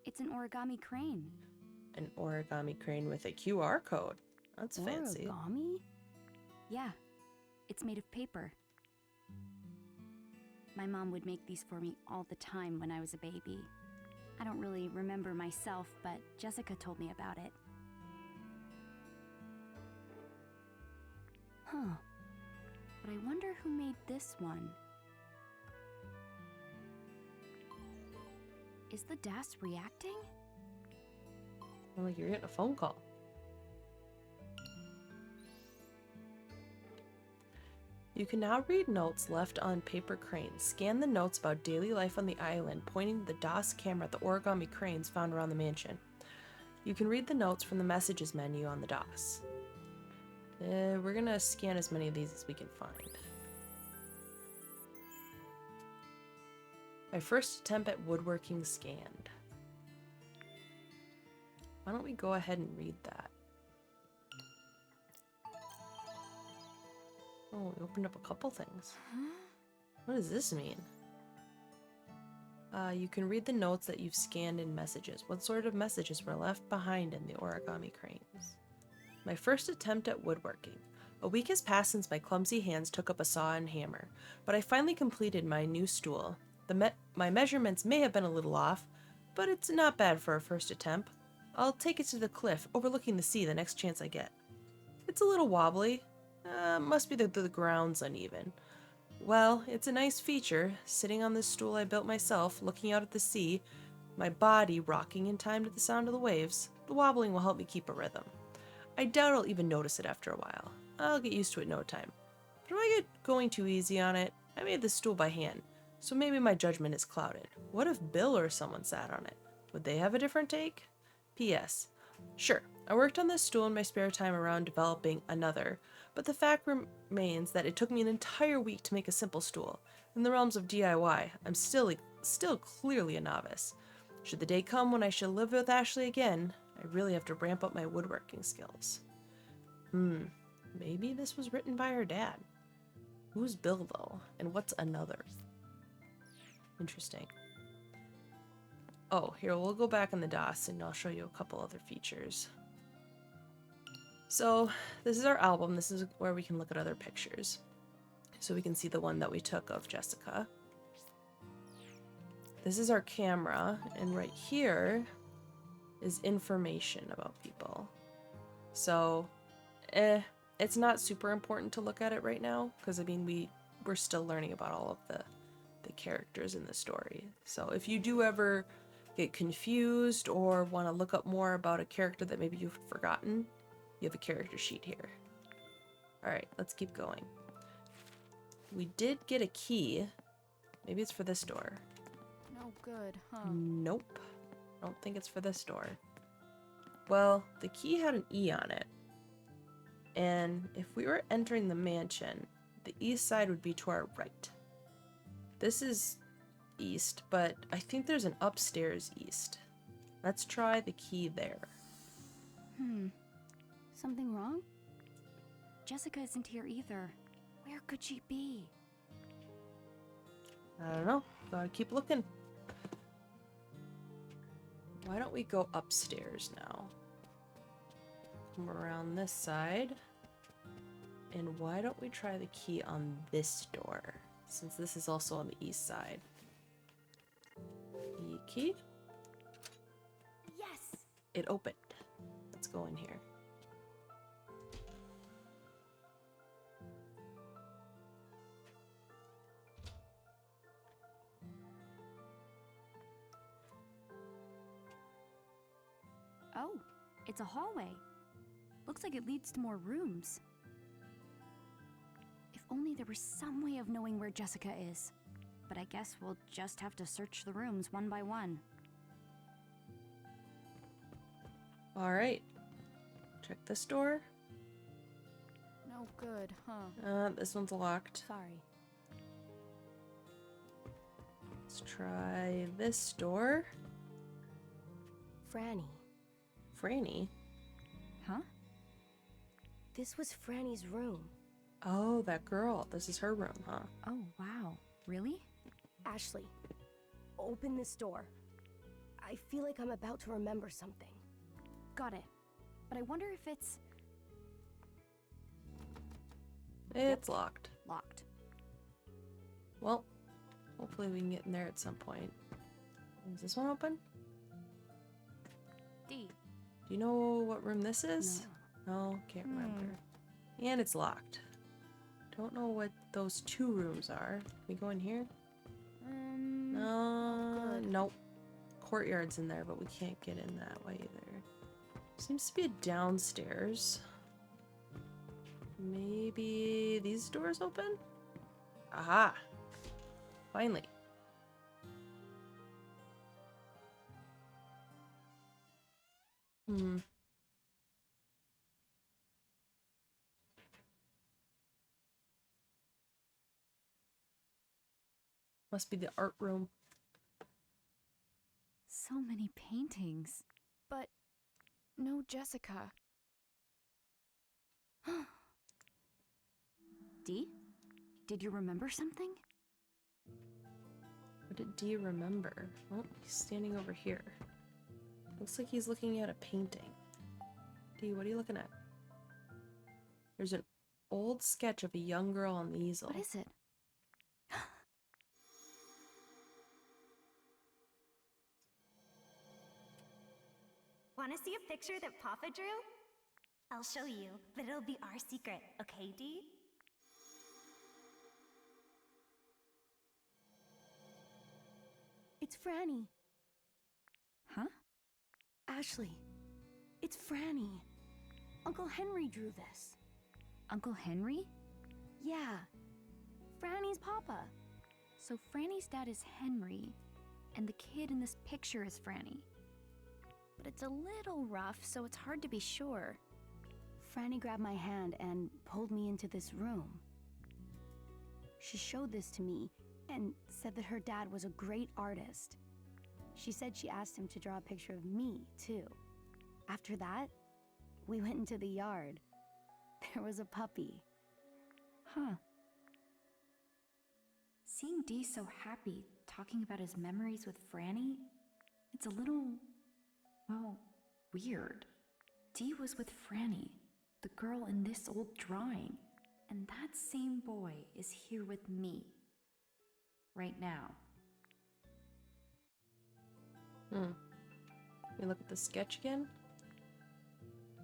It's an origami crane. An origami crane with a QR code. That's fancy. origami? Yeah, it's made of paper. My mom would make these for me all the time when I was a baby. I don't really remember myself, but Jessica told me about it. Huh. But I wonder who made this one. Is the DAS reacting? I'm like, you're getting a phone call. You can now read notes left on paper cranes. Scan the notes about daily life on the island, pointing the DOS camera at the origami cranes found around the mansion. You can read the notes from the messages menu on the DOS. We're gonna scan as many of these as we can find. My first attempt at woodworking scanned. Why don't we go ahead and read that? Oh, we opened up a couple things. What does this mean? You can read the notes that you've scanned in messages. What sort of messages were left behind in the origami cranes? My first attempt at woodworking. A week has passed since my clumsy hands took up a saw and hammer, but I finally completed my new stool. My measurements may have been a little off, but it's not bad for a first attempt. I'll take it to the cliff overlooking the sea the next chance I get. It's a little wobbly. Must be the ground's uneven. Well, it's a nice feature, sitting on this stool I built myself, looking out at the sea, my body rocking in time to the sound of the waves. The wobbling will help me keep a rhythm. I doubt I'll even notice it after a while. I'll get used to it in no time. But if I get going too easy on it, I made this stool by hand, so maybe my judgment is clouded. What if Bill or someone sat on it? Would they have a different take? P.S. Sure, I worked on this stool in my spare time around developing another, but the fact remains that it took me an entire week to make a simple stool. In the realms of DIY, I'm still clearly a novice. Should the day come when I shall live with Ashley again, I really have to ramp up my woodworking skills. Maybe this was written by her dad. Who's Bill, though? And what's another? Interesting. Oh, here, we'll go back in the DOS and I'll show you a couple other features. So, this is our album. This is where we can look at other pictures. So we can see the one that we took of Jessica. This is our camera, and right here is information about people. So, it's not super important to look at it right now, because I mean, we're still learning about all of the characters in the story. So if you do ever get confused or want to look up more about a character that maybe you've forgotten, you have a character sheet here. Alright, let's keep going. We did get a key. Maybe it's for this door. No good, huh? Nope. I don't think it's for this door. Well, the key had an E on it. And if we were entering the mansion, the east side would be to our right. This is east, but I think there's an upstairs east. Let's try the key there. Something wrong? Jessica isn't here either. Where could she be? I don't know. Gotta keep looking. Why don't we go upstairs now? Come around this side. And why don't we try the key on this door? Since this is also on the east side. E key? Yes! it opened. Let's go in here. Oh, it's a hallway. Looks like it leads to more rooms. If only there was some way of knowing where Jessica is. But I guess we'll just have to search the rooms one by one. All right. Check this door. No good, huh? This one's locked. Sorry. Let's try this door. Franny. Franny? Huh? This was Franny's room. Oh, that girl. This is her room, huh? Oh, wow. Really? Ashley, open this door. I feel like I'm about to remember something. Got it. But I wonder if it's It's locked. locked. Well, hopefully we can get in there at some point. Is this one open? D. Do you know what room this is? No, can't remember. And it's locked. Don't know what those two rooms are. Can we go in here? Nope. Courtyard's in there, but we can't get in that way either. Seems to be a downstairs. Maybe these doors open? Aha! Finally. Must be the art room. So many paintings. But no Jessica. D? Did you remember something? What did D remember? Oh, he's standing over here. Looks like he's looking at a painting. D, what are you looking at? There's an old sketch of a young girl on the easel. What is it? Want to see a picture that Papa drew? I'll show you, but it'll be our secret, okay, Dee? It's Franny. Huh? Ashley, it's Franny. Uncle Henry drew this. Uncle Henry? Yeah, Franny's papa. So Franny's dad is Henry, and the kid in this picture is Franny. But it's a little rough, so it's hard to be sure. Franny grabbed my hand and pulled me into this room. She showed this to me and said that her dad was a great artist. She said she asked him to draw a picture of me, too. After that, we went into the yard. There was a puppy. Huh. Seeing Dee so happy, talking about his memories with Franny, it's a little, well, weird. Dee was with Franny, the girl in this old drawing, and that same boy is here with me. Right now. We look at the sketch again?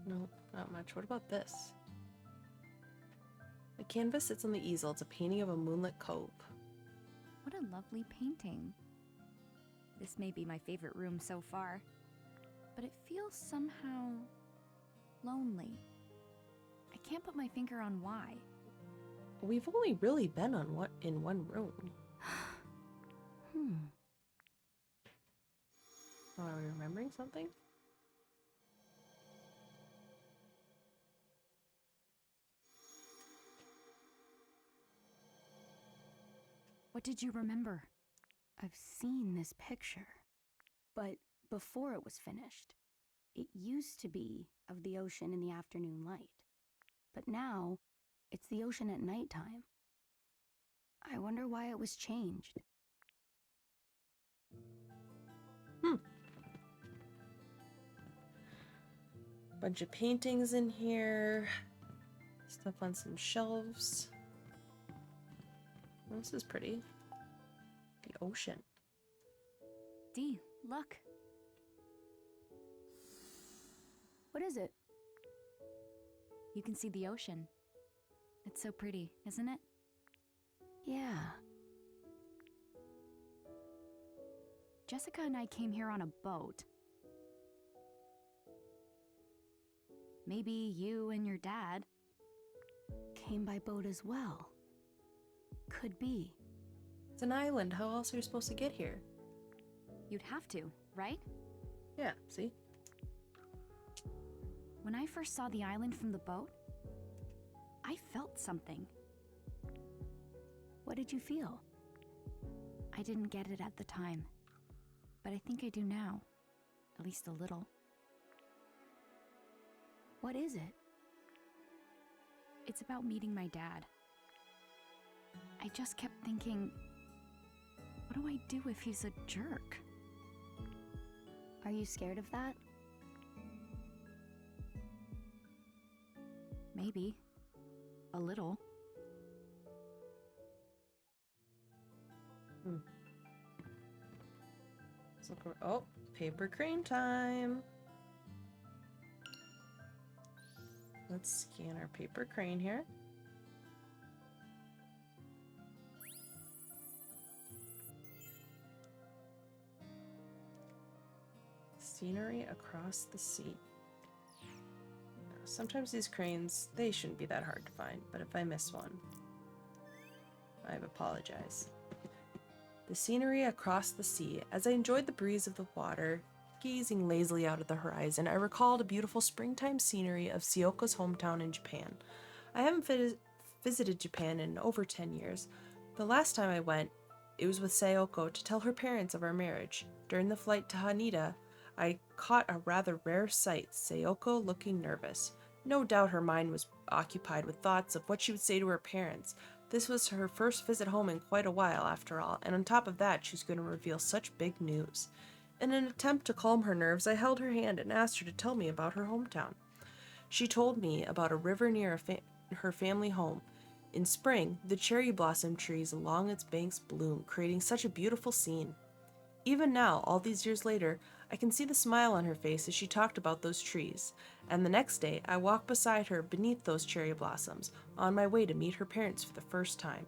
No, not much. What about this? The canvas sits on the easel. It's a painting of a moonlit cove. What a lovely painting. This may be my favorite room so far, but it feels somehow lonely. I can't put my finger on why. We've only really been in one room. Oh, are we remembering something? What did you remember? I've seen this picture, but before it was finished. It used to be of the ocean in the afternoon light, but now it's the ocean at nighttime. I wonder why it was changed. Bunch of paintings in here. Stuff on some shelves. Oh, this is pretty. The ocean. Dee, look. What is it? You can see the ocean. It's so pretty, isn't it? Yeah. Jessica and I came here on a boat. Maybe you and your dad. Came by boat as well. Could be. It's an island. How else are you supposed to get here? You'd have to, right? Yeah, see? When I first saw the island from the boat, I felt something. What did you feel? I didn't get it at the time, but I think I do now. At least a little. What is it? It's about meeting my dad. I just kept thinking, what do I do if he's a jerk? Are you scared of that? Maybe. A little. Let's look oh, paper crane time. Let's scan our paper crane here. Scenery across the sea. Sometimes these cranes, they shouldn't be that hard to find, but if I miss one, I apologize. The scenery across the sea. As I enjoyed the breeze of the water, gazing lazily out at the horizon, I recalled a beautiful springtime scenery of Sioko's hometown in Japan. I haven't visited Japan in over 10 years. The last time I went, it was with Sayoko to tell her parents of our marriage. During the flight to Haneda, I caught a rather rare sight, Sayoko looking nervous. No doubt her mind was occupied with thoughts of what she would say to her parents. This was her first visit home in quite a while, after all, and on top of that, she was going to reveal such big news. In an attempt to calm her nerves, I held her hand and asked her to tell me about her hometown. She told me about a river near her family home. In spring, the cherry blossom trees along its banks bloom, creating such a beautiful scene. Even now, all these years later, I can see the smile on her face as she talked about those trees, and the next day I walked beside her beneath those cherry blossoms, on my way to meet her parents for the first time.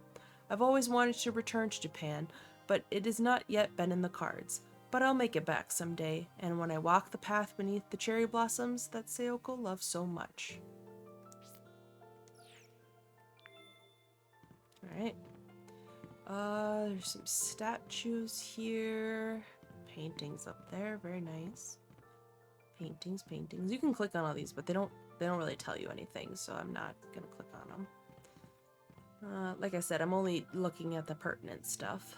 I've always wanted to return to Japan, but it has not yet been in the cards. But I'll make it back someday, and when I walk the path beneath the cherry blossoms that Sayoko loves so much. Alright. There's some statues here. Paintings up there, very nice. Paintings. You can click on all these, but they don't really tell you anything, so I'm not gonna click on them. Like I said, I'm only looking at the pertinent stuff.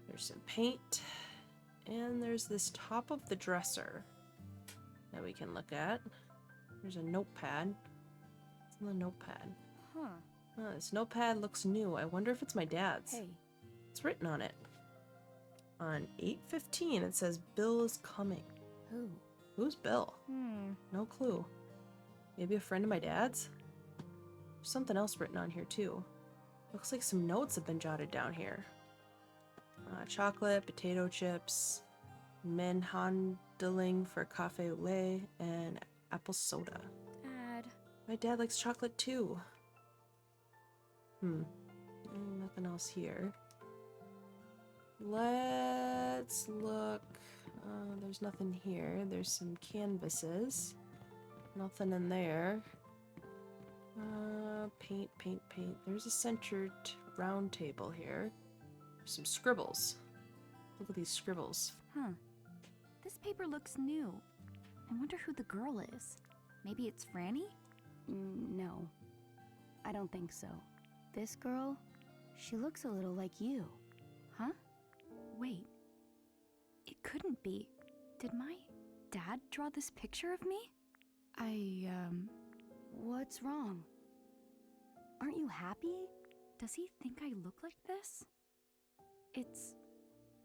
There's some paint, and there's this top of the dresser that we can look at. There's a notepad. It's on the notepad. This notepad looks new. I wonder if it's my dad's. Hey. It's written on it. On 8/15, it says Bill is coming. Who? Who's Bill? No clue. Maybe a friend of my dad's? There's something else written on here too. Looks like some notes have been jotted down here. Chocolate, potato chips, men handling for cafe au lait, and apple soda. Dad. My dad likes chocolate too. Nothing else here. Let's look. There's nothing here. There's some canvases. Nothing in there. Paint. There's a centered round table here. There's some scribbles. Look at these scribbles. This paper looks new. I wonder who the girl is. Maybe it's Franny? No. I don't think so. This girl, she looks a little like you. Huh? Wait. It couldn't be. Did my dad draw this picture of me? What's wrong? Aren't you happy? Does he think I look like this?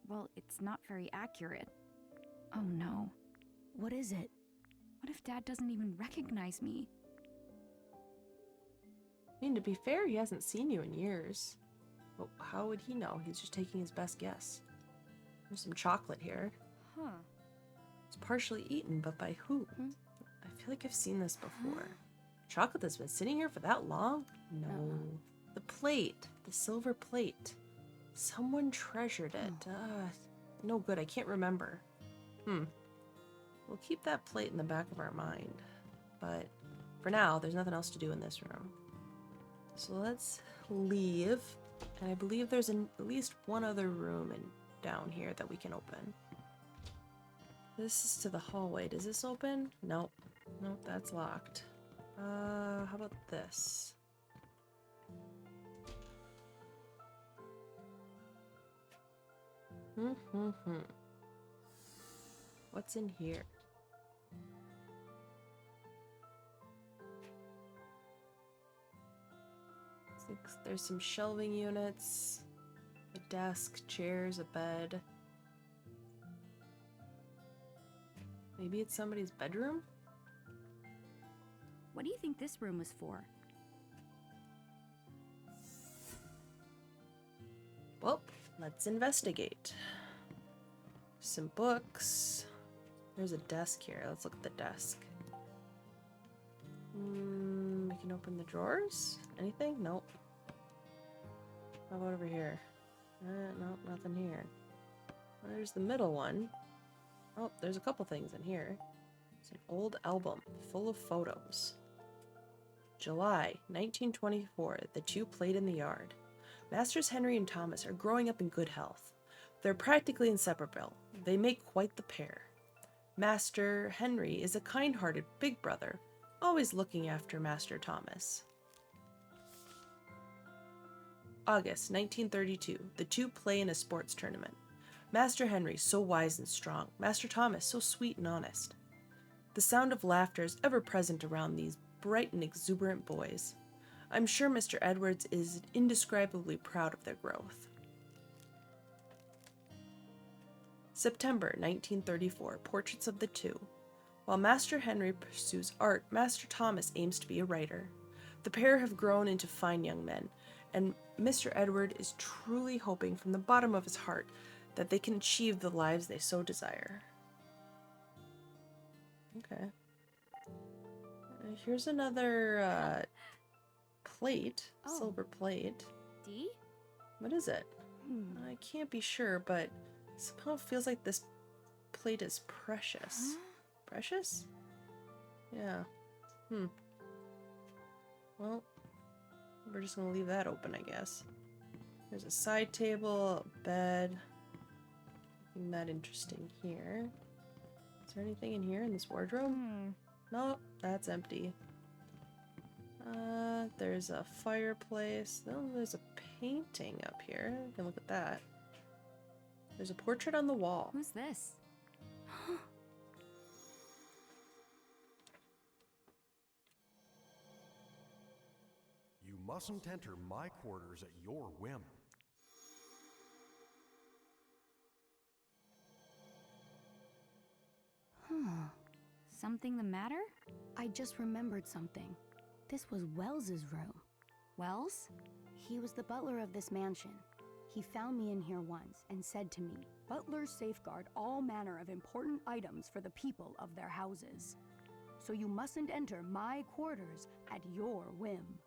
Well, it's not very accurate. Oh no. What is it? What if Dad doesn't even recognize me? I mean, to be fair, he hasn't seen you in years. But how would he know? He's just taking his best guess. There's some chocolate here. It's partially eaten, but by who? I feel like I've seen this before. Chocolate that's been sitting here for that long? No. The plate. The silver plate. Someone treasured it. No good. I can't remember. We'll keep that plate in the back of our mind. But for now, there's nothing else to do in this room. So let's leave. And I believe there's at least one other room down here that we can open. This is to the hallway. Does this open? Nope. Nope, that's locked. How about this? What's in here? There's some shelving units, a desk, chairs, a bed. Maybe it's somebody's bedroom? What do you think this room was for? Well, let's investigate. Some books. There's a desk here. Let's look at the desk. We can open the drawers. Anything? Nope. How about over here? Nope, nothing here. There's the middle one. Oh, there's a couple things in here. It's an old album full of photos. July 1924, the two played in the yard. Masters Henry and Thomas are growing up in good health. They're practically inseparable. They make quite the pair. Master Henry is a kind-hearted big brother, always looking after Master Thomas. August 1932, the two play in a sports tournament. Master Henry so wise and strong, Master Thomas so sweet and honest. The sound of laughter is ever present around these bright and exuberant boys. I'm sure Mr. Edwards is indescribably proud of their growth. September 1934, portraits of the two. While Master Henry pursues art, Master Thomas aims to be a writer. The pair have grown into fine young men, and Mr. Edward is truly hoping from the bottom of his heart that they can achieve the lives they so desire. Okay. Here's another plate, silver plate. D? What is it? I can't be sure, but somehow it feels like this plate is precious. Precious? Yeah. Well, we're just gonna leave that open, I guess. There's a side table, a bed. Nothing that interesting here. Is there anything in here in this wardrobe? No, that's empty. There's a fireplace. Oh, there's a painting up here. You can look at that. There's a portrait on the wall. Who's this? You mustn't enter my quarters at your whim. Something the matter? I just remembered something. This was Wells's room. Wells? He was the butler of this mansion. He found me in here once and said to me, "Butlers safeguard all manner of important items for the people of their houses. So you mustn't enter my quarters at your whim."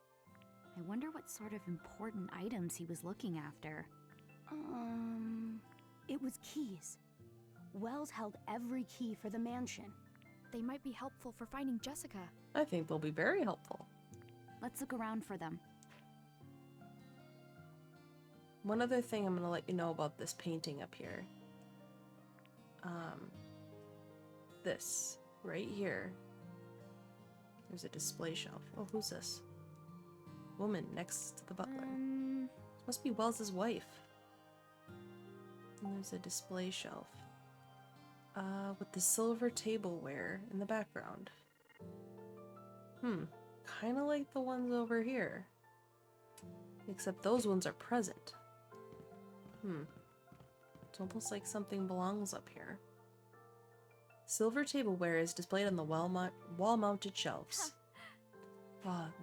I wonder what sort of important items he was looking after. It was keys. Wells held every key for the mansion. They might be helpful for finding Jessica. I think they'll be very helpful. Let's look around for them. One other thing I'm going to let you know about this painting up here. This, right here. There's a display shelf. Oh, who's this? Woman next to the butler. Must be Wells's wife. And there's a display shelf. With the silver tableware in the background. Kind of like the ones over here. Except those ones are present. It's almost like something belongs up here. Silver tableware is displayed on the wall-mounted shelves.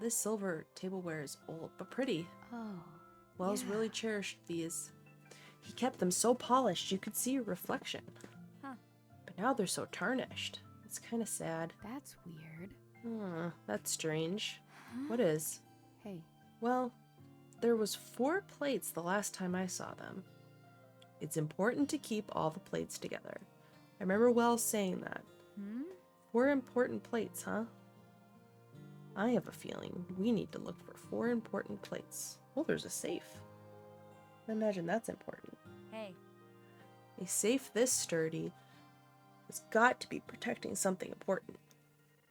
This silver tableware is old, but pretty. Wells really cherished these. He kept them so polished you could see a reflection. Now they're so tarnished. It's kind of sad. That's weird. That's strange. What is? Hey, Well, there was 4 plates the last time I saw them. It's important to keep all the plates together. I remember Wells saying that. 4 important plates, huh? I have a feeling we need to look for 4 important plates. Oh, there's a safe. I imagine that's important. Hey. A safe this sturdy has got to be protecting something important.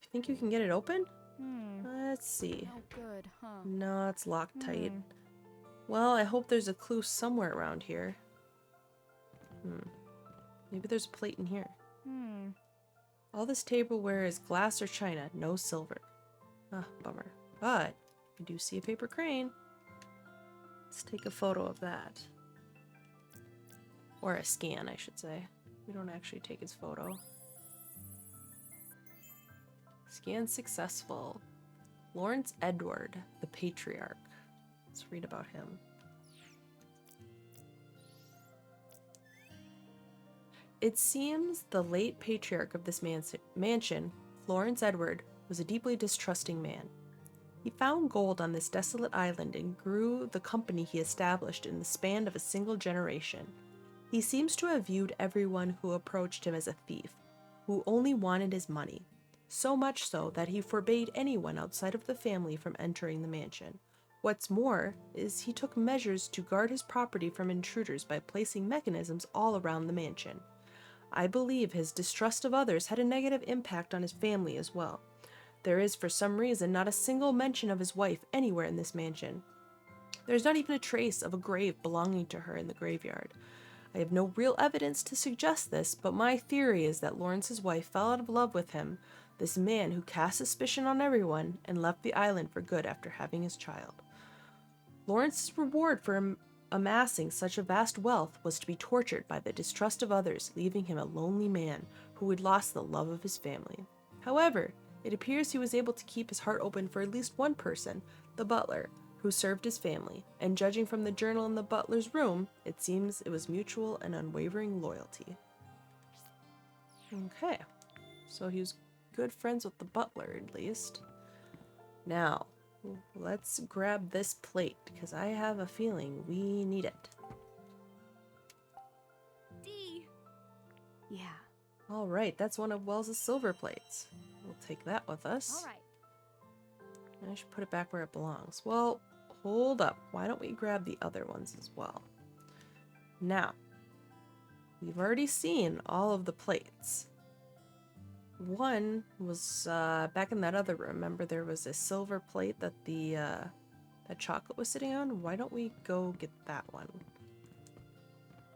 You think you can get it open? Let's see. no good, huh? No, it's locked tight. Well, I hope there's a clue somewhere around here. Maybe there's a plate in here. All this tableware is glass or china, no silver. Ah, bummer. But I do see a paper crane. Let's take a photo of that. Or a scan, I should say. We don't actually take his photo. Scan successful. Lawrence Edward, the patriarch. Let's read about him. It seems the late patriarch of this mansion, Lawrence Edward, was a deeply distrusting man. He found gold on this desolate island and grew the company he established in the span of a single generation. He seems to have viewed everyone who approached him as a thief, who only wanted his money, so much so that he forbade anyone outside of the family from entering the mansion. What's more is he took measures to guard his property from intruders by placing mechanisms all around the mansion. I believe his distrust of others had a negative impact on his family as well. There is, for some reason, not a single mention of his wife anywhere in this mansion. There's not even a trace of a grave belonging to her in the graveyard. I have no real evidence to suggest this, but my theory is that Lawrence's wife fell out of love with him, this man who cast suspicion on everyone, and left the island for good after having his child. Lawrence's reward for amassing such a vast wealth was to be tortured by the distrust of others, leaving him a lonely man who had lost the love of his family. However, it appears he was able to keep his heart open for at least one person, the butler, who served his family, and judging from the journal in the butler's room, it seems it was mutual and unwavering loyalty. Okay, so he was good friends with the butler, at least. Now, let's grab this plate, because I have a feeling we need it. D. Yeah. All right, that's one of Wells's silver plates. We'll take that with us. All right. And I should put it back where it belongs. Well, hold up. Why don't we grab the other ones as well? Now, we've already seen all of the plates. One was back in that other room. Remember, there was a silver plate that that chocolate was sitting on? Why don't we go get that one?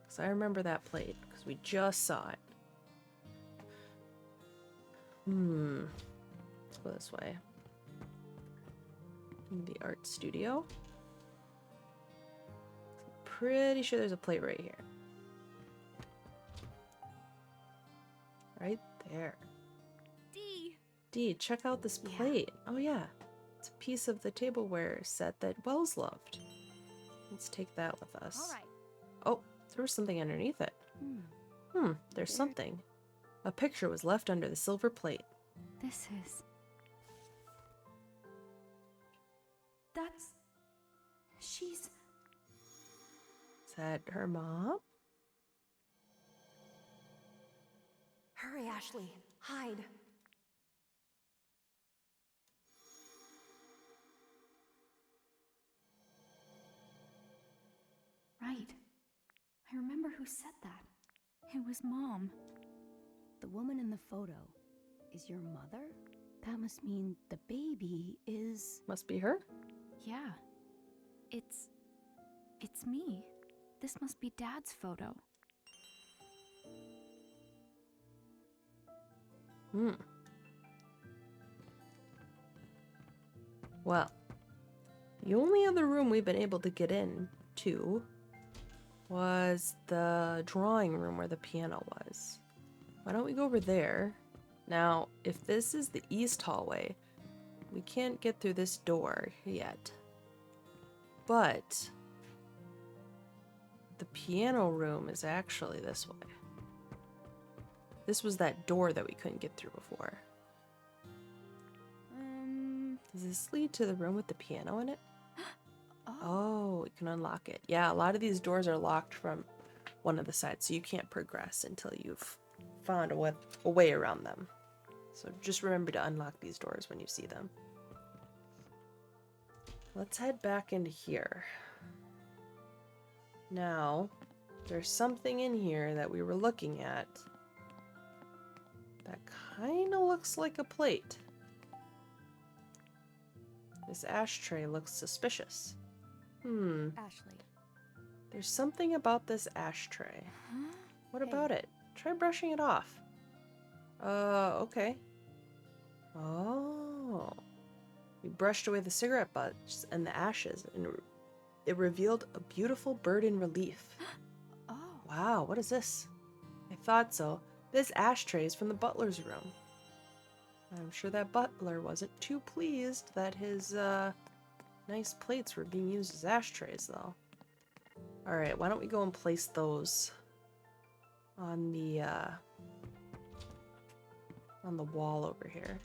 Because I remember that plate, because we just saw it. Let's go this way. The art studio. Pretty sure there's a plate right here. Right there. D, check out this plate. Yeah. Oh yeah. It's a piece of the tableware set that Wells loved. Let's take that with us. All right. Oh, there was something underneath it. There's something. A picture was left under the silver plate. This is... She's... Is that her mom? Hurry, Ashley. Hide. Right. I remember who said that. It was Mom. The woman in the photo is your mother? That must mean the baby is... Must be her? Yeah. It's me. This must be Dad's photo. Well, the only other room we've been able to get into was the drawing room where the piano was. Why don't we go over there? Now, if this is the east hallway, we can't get through this door yet. But the piano room is actually this way. This was that door that we couldn't get through before. Does this lead to the room with the piano in it? Oh, we can unlock it. Yeah, a lot of these doors are locked from one of the sides, so you can't progress until you've found a way around them. So just remember to unlock these doors when you see them. Let's head back into here. Now, there's something in here that we were looking at that kind of looks like a plate. This ashtray looks suspicious. Ashley. There's something about this ashtray. Huh? What about it? Try brushing it off. Okay. Oh. We brushed away the cigarette butts and the ashes, and it revealed a beautiful bird in relief. Oh. Wow, what is this? I thought so. This ashtray is from the butler's room. I'm sure that butler wasn't too pleased that his, nice plates were being used as ashtrays, though. Alright, why don't we go and place those on the wall over here.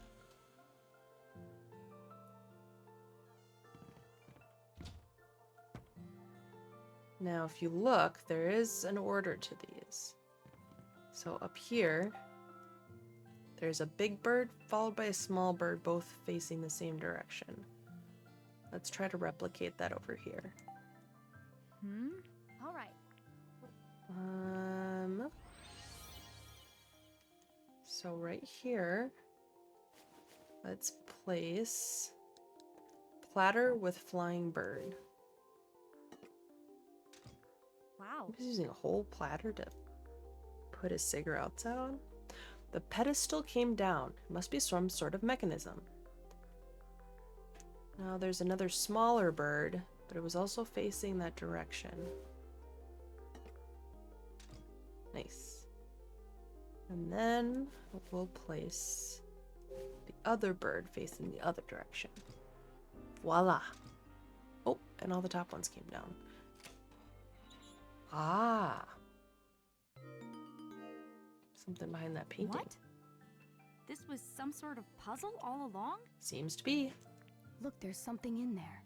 Now, if you look, there is an order to these. So up here, there's a big bird followed by a small bird, both facing the same direction. Let's try to replicate that over here. All right. So right here, let's place platter with flying bird. Wow. He's using a whole platter to put his cigarettes out on. The pedestal came down. It must be some sort of mechanism. Now there's another smaller bird, but it was also facing that direction. Nice. And then we'll place the other bird facing the other direction. Voila. Oh, and all the top ones came down. Ah. Something behind that painting. What? This was some sort of puzzle all along? Seems to be. Look, there's something in there.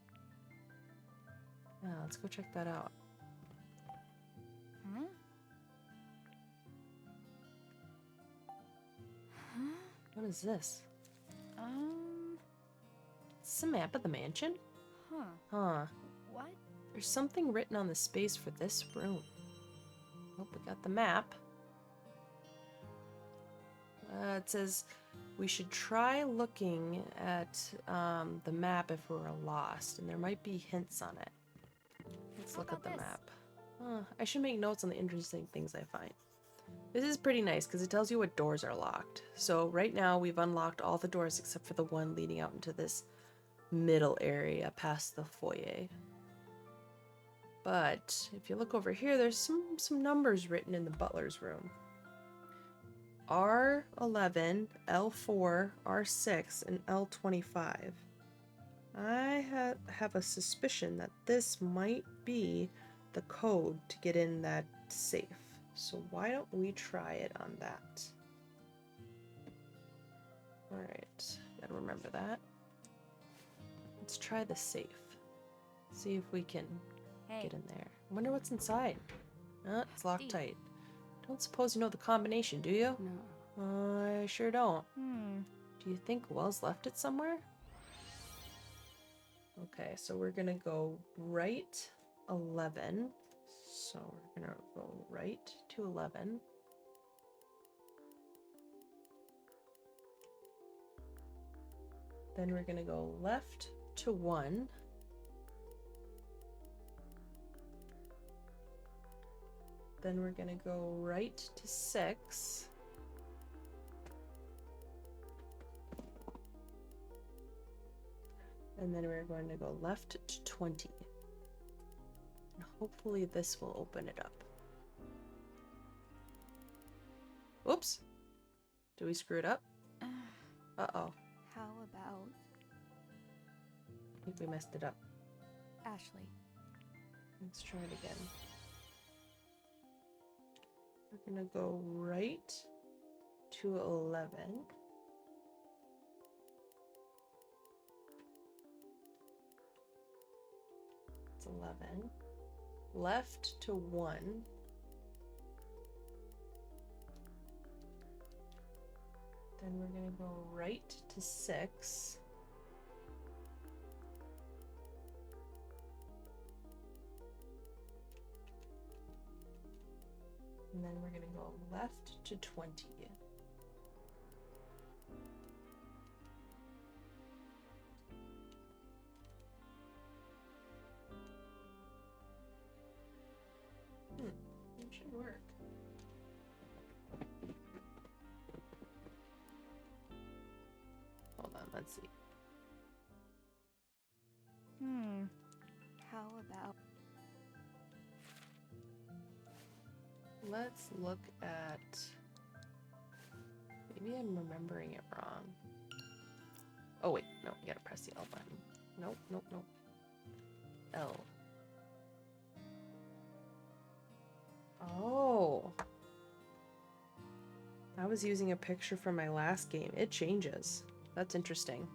Yeah, let's go check that out. Huh? What is this? Is this a map of the mansion? Huh. What? There's something written on the space for this room. Oh, we got the map. It says we should try looking at the map if we're lost, and there might be hints on it. Let's look at the map. I should make notes on the interesting things I find. This is pretty nice because it tells you what doors are locked. So right now we've unlocked all the doors except for the one leading out into this middle area past the foyer. But if you look over here, there's some numbers written in the butler's room. R11, L4, R6, and L25. I have a suspicion that this might be the code to get in that safe. So why don't we try it on that? Alright, gotta remember that. Let's try the safe. See if we can get in there. I wonder what's inside. It's locked tight. Don't suppose you know the combination, do you? No. I sure don't. Do you think Wells left it somewhere? Okay, so we're gonna go right 11. So we're gonna go right to 11. Then we're gonna go left to 1. Then we're gonna go right to 6. And then we're going to go left to 20. And hopefully this will open it up. Oops! Did we screw it up? Uh-oh. How about I think we messed it up. Ashley? Let's try it again. We're gonna go right to 11. It's 11. Left to 1. Then we're going to go right to 6. And then we're going to go left to 20. It should work. Hold on, let's see. How about... Let's look at... Maybe I'm remembering it wrong. Oh wait, no, you gotta press the L button. Nope, nope, nope. L. Oh. I was using a picture from my last game. It changes. That's interesting.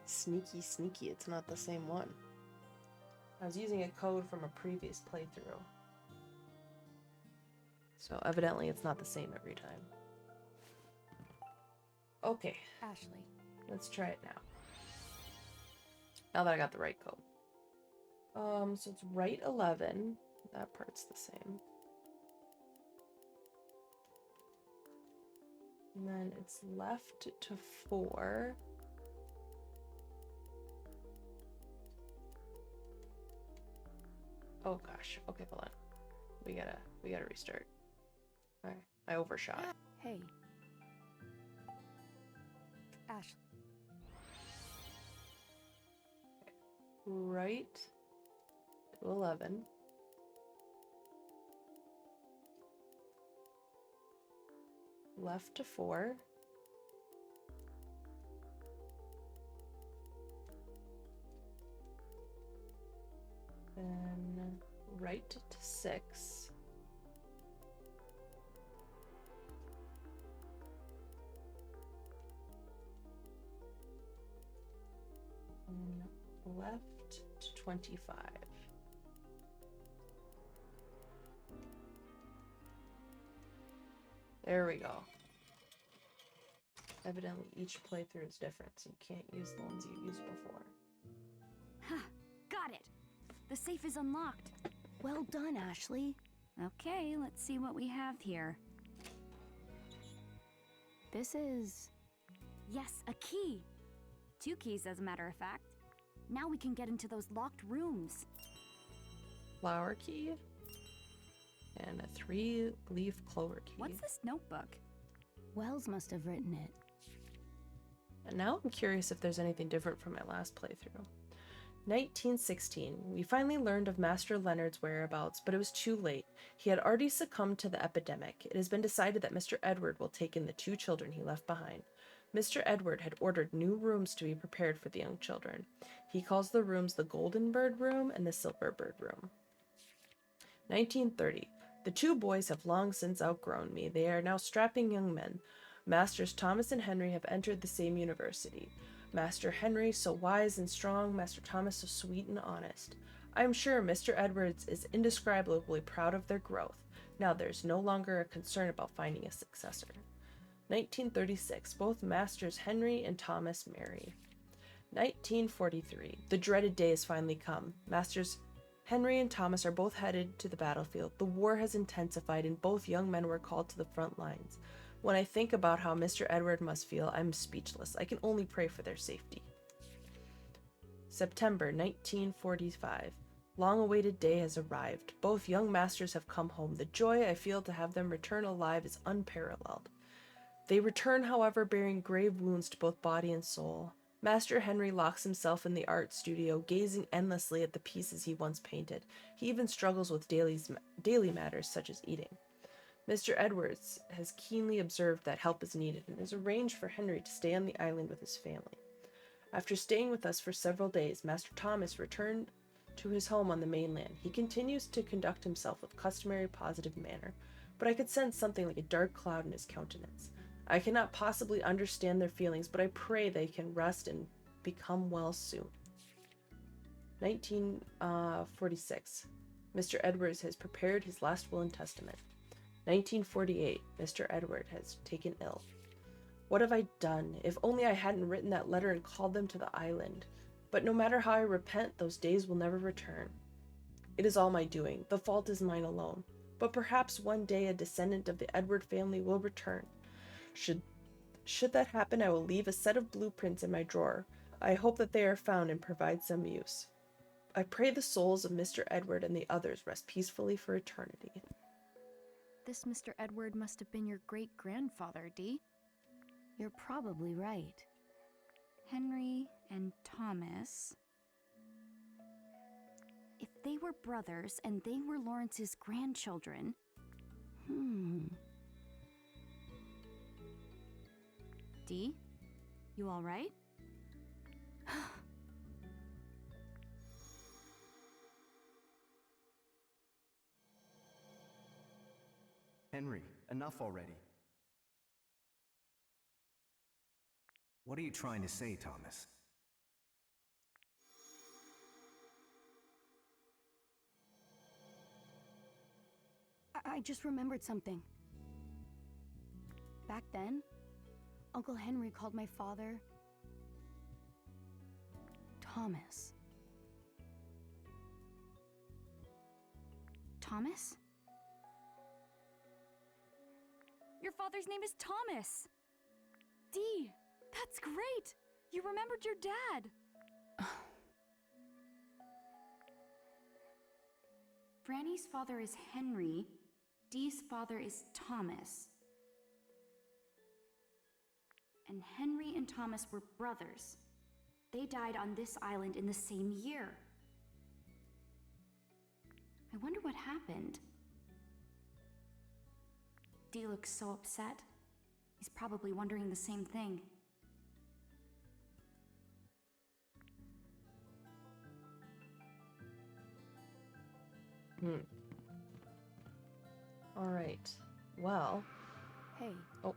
Sneaky, sneaky. It's not the same one. I was using a code from a previous playthrough. So evidently it's not the same every time. Okay. Ashley. Let's try it now. Now that I got the right code. So it's right 11. That part's the same. And then it's left to 4. Oh gosh. Okay, hold on. We gotta restart. Alright. I overshot. Hey. Ashley. Right to 11. Left to 4. Then right to 6. And left to 25. There we go. Evidently each playthrough is different, so you can't use the ones you used before. Huh, got it. The safe is unlocked. Well done, Ashley. Okay, let's see what we have here. This is... Yes, a key. 2 keys, as a matter of fact. Now we can get into those locked rooms. Flower key. And a 3-leaf clover key. What's this notebook? Wells must have written it. And now I'm curious if there's anything different from my last playthrough. 1916. We finally learned of Master Leonard's whereabouts, but it was too late. He had already succumbed to the epidemic. It has been decided that Mr. Edward will take in the 2 children he left behind. Mr. Edward had ordered new rooms to be prepared for the young children. He calls the rooms the Golden Bird Room and the Silver Bird Room. 1930. The 2 boys have long since outgrown me. They are now strapping young men. Masters Thomas and Henry have entered the same university. Master Henry, so wise and strong, Master Thomas, so sweet and honest. I am sure Mr. Edwards is indescribably proud of their growth. Now there's no longer a concern about finding a successor. 1936. Both Masters Henry and Thomas marry. 1943. The dreaded day has finally come. Masters Henry and Thomas are both headed to the battlefield. The war has intensified and both young men were called to the front lines. When I think about how Mr. Edward must feel, I'm speechless. I can only pray for their safety. September 1945. Long-awaited day has arrived. Both young masters have come home. The joy I feel to have them return alive is unparalleled. They return, however, bearing grave wounds to both body and soul. Master Henry locks himself in the art studio, gazing endlessly at the pieces he once painted. He even struggles with daily matters such as eating. Mr. Edwards has keenly observed that help is needed and has arranged for Henry to stay on the island with his family. After staying with us for several days, Master Thomas returned to his home on the mainland. He continues to conduct himself with customary positive manner, but I could sense something like a dark cloud in his countenance. I cannot possibly understand their feelings, but I pray they can rest and become well soon. 1946. Mr. Edwards has prepared his last will and testament. 1948. Mr. Edward has taken ill. What have I done? If only I hadn't written that letter and called them to the island. But no matter how I repent, those days will never return. It is all my doing. The fault is mine alone. But perhaps one day a descendant of the Edward family will return. Should that happen, I will leave a set of blueprints in my drawer. I hope that they are found and provide some use. I pray the souls of Mr. Edward and the others rest peacefully for eternity. This Mr. Edward must have been your great-grandfather, Dee. You're probably right. Henry and Thomas. If they were brothers and they were Lawrence's grandchildren. Dee, you all right? Henry, enough already. What are you trying to say, Thomas? I just remembered something. Back then, Uncle Henry called my father Thomas. Thomas? Your father's name is Thomas! Dee, that's great! You remembered your dad! Franny's father is Henry. Dee's father is Thomas. And Henry and Thomas were brothers. They died on this island in the same year. I wonder what happened. Dee looks so upset. He's probably wondering the same thing. All right. Well. Hey. Oh.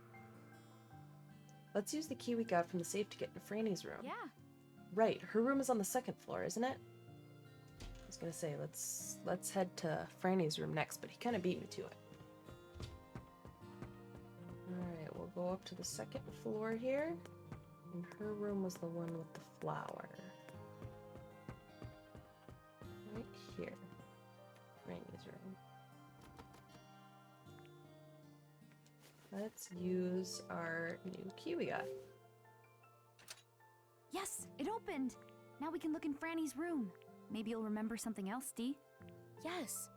Let's use the key we got from the safe to get into Franny's room. Yeah. Right. Her room is on the second floor, isn't it? I was gonna say let's head to Franny's room next, but he kind of beat me to it. All right. We'll go up to the second floor here, and her room was the one with the flower. Right here. Franny's room. Let's use our new key we got. Yes, it opened! Now we can look in Franny's room. Maybe you'll remember something else, Dee. Yes.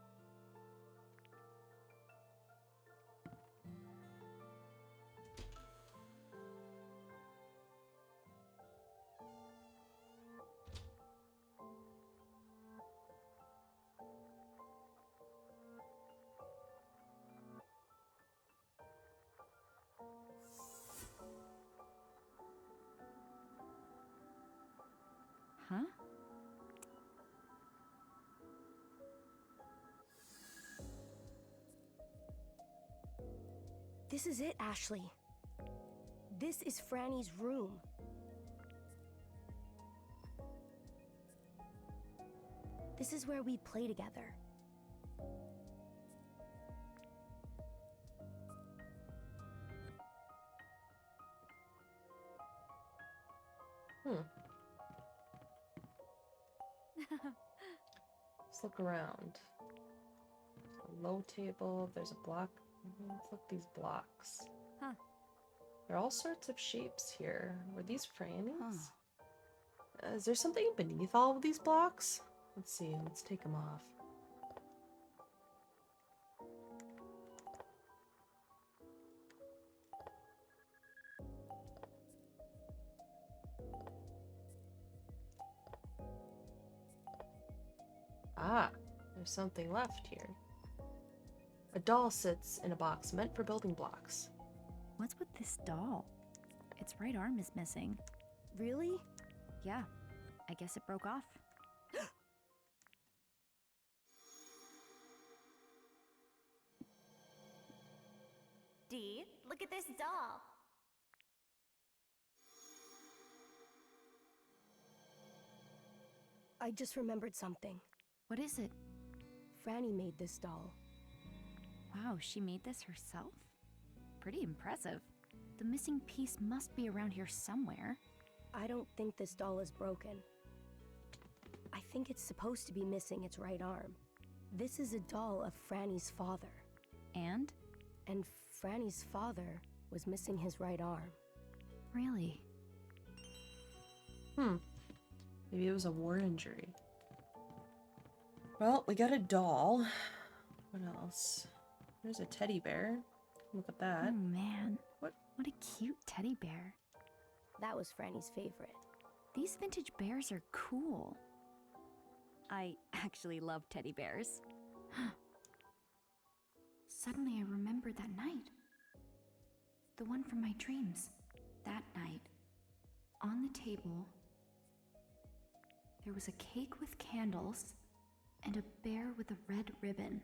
Huh? This is it, Ashley. This is Franny's room. This is where we play together. Let's look around. There's a low table. There's a block. Let's look at these blocks. Huh. There are all sorts of shapes here. Were these Franny's? Is there something beneath all of these blocks? Let's see. Let's take them off. Ah, there's something left here. A doll sits in a box meant for building blocks. What's with this doll? Its right arm is missing. Really? Yeah, I guess it broke off. Dee, look at this doll. I just remembered something. What is it? Franny made this doll. Wow, she made this herself? Pretty impressive. The missing piece must be around here somewhere. I don't think this doll is broken. I think it's supposed to be missing its right arm. This is a doll of Franny's father. And? And Franny's father was missing his right arm. Really? Maybe it was a war injury. Well, we got a doll. What else? There's a teddy bear. Look at that. Oh man. What? What a cute teddy bear. That was Franny's favorite. These vintage bears are cool. I actually love teddy bears. Suddenly I remembered that night. The one from my dreams. That night, on the table, there was a cake with candles and a bear with a red ribbon.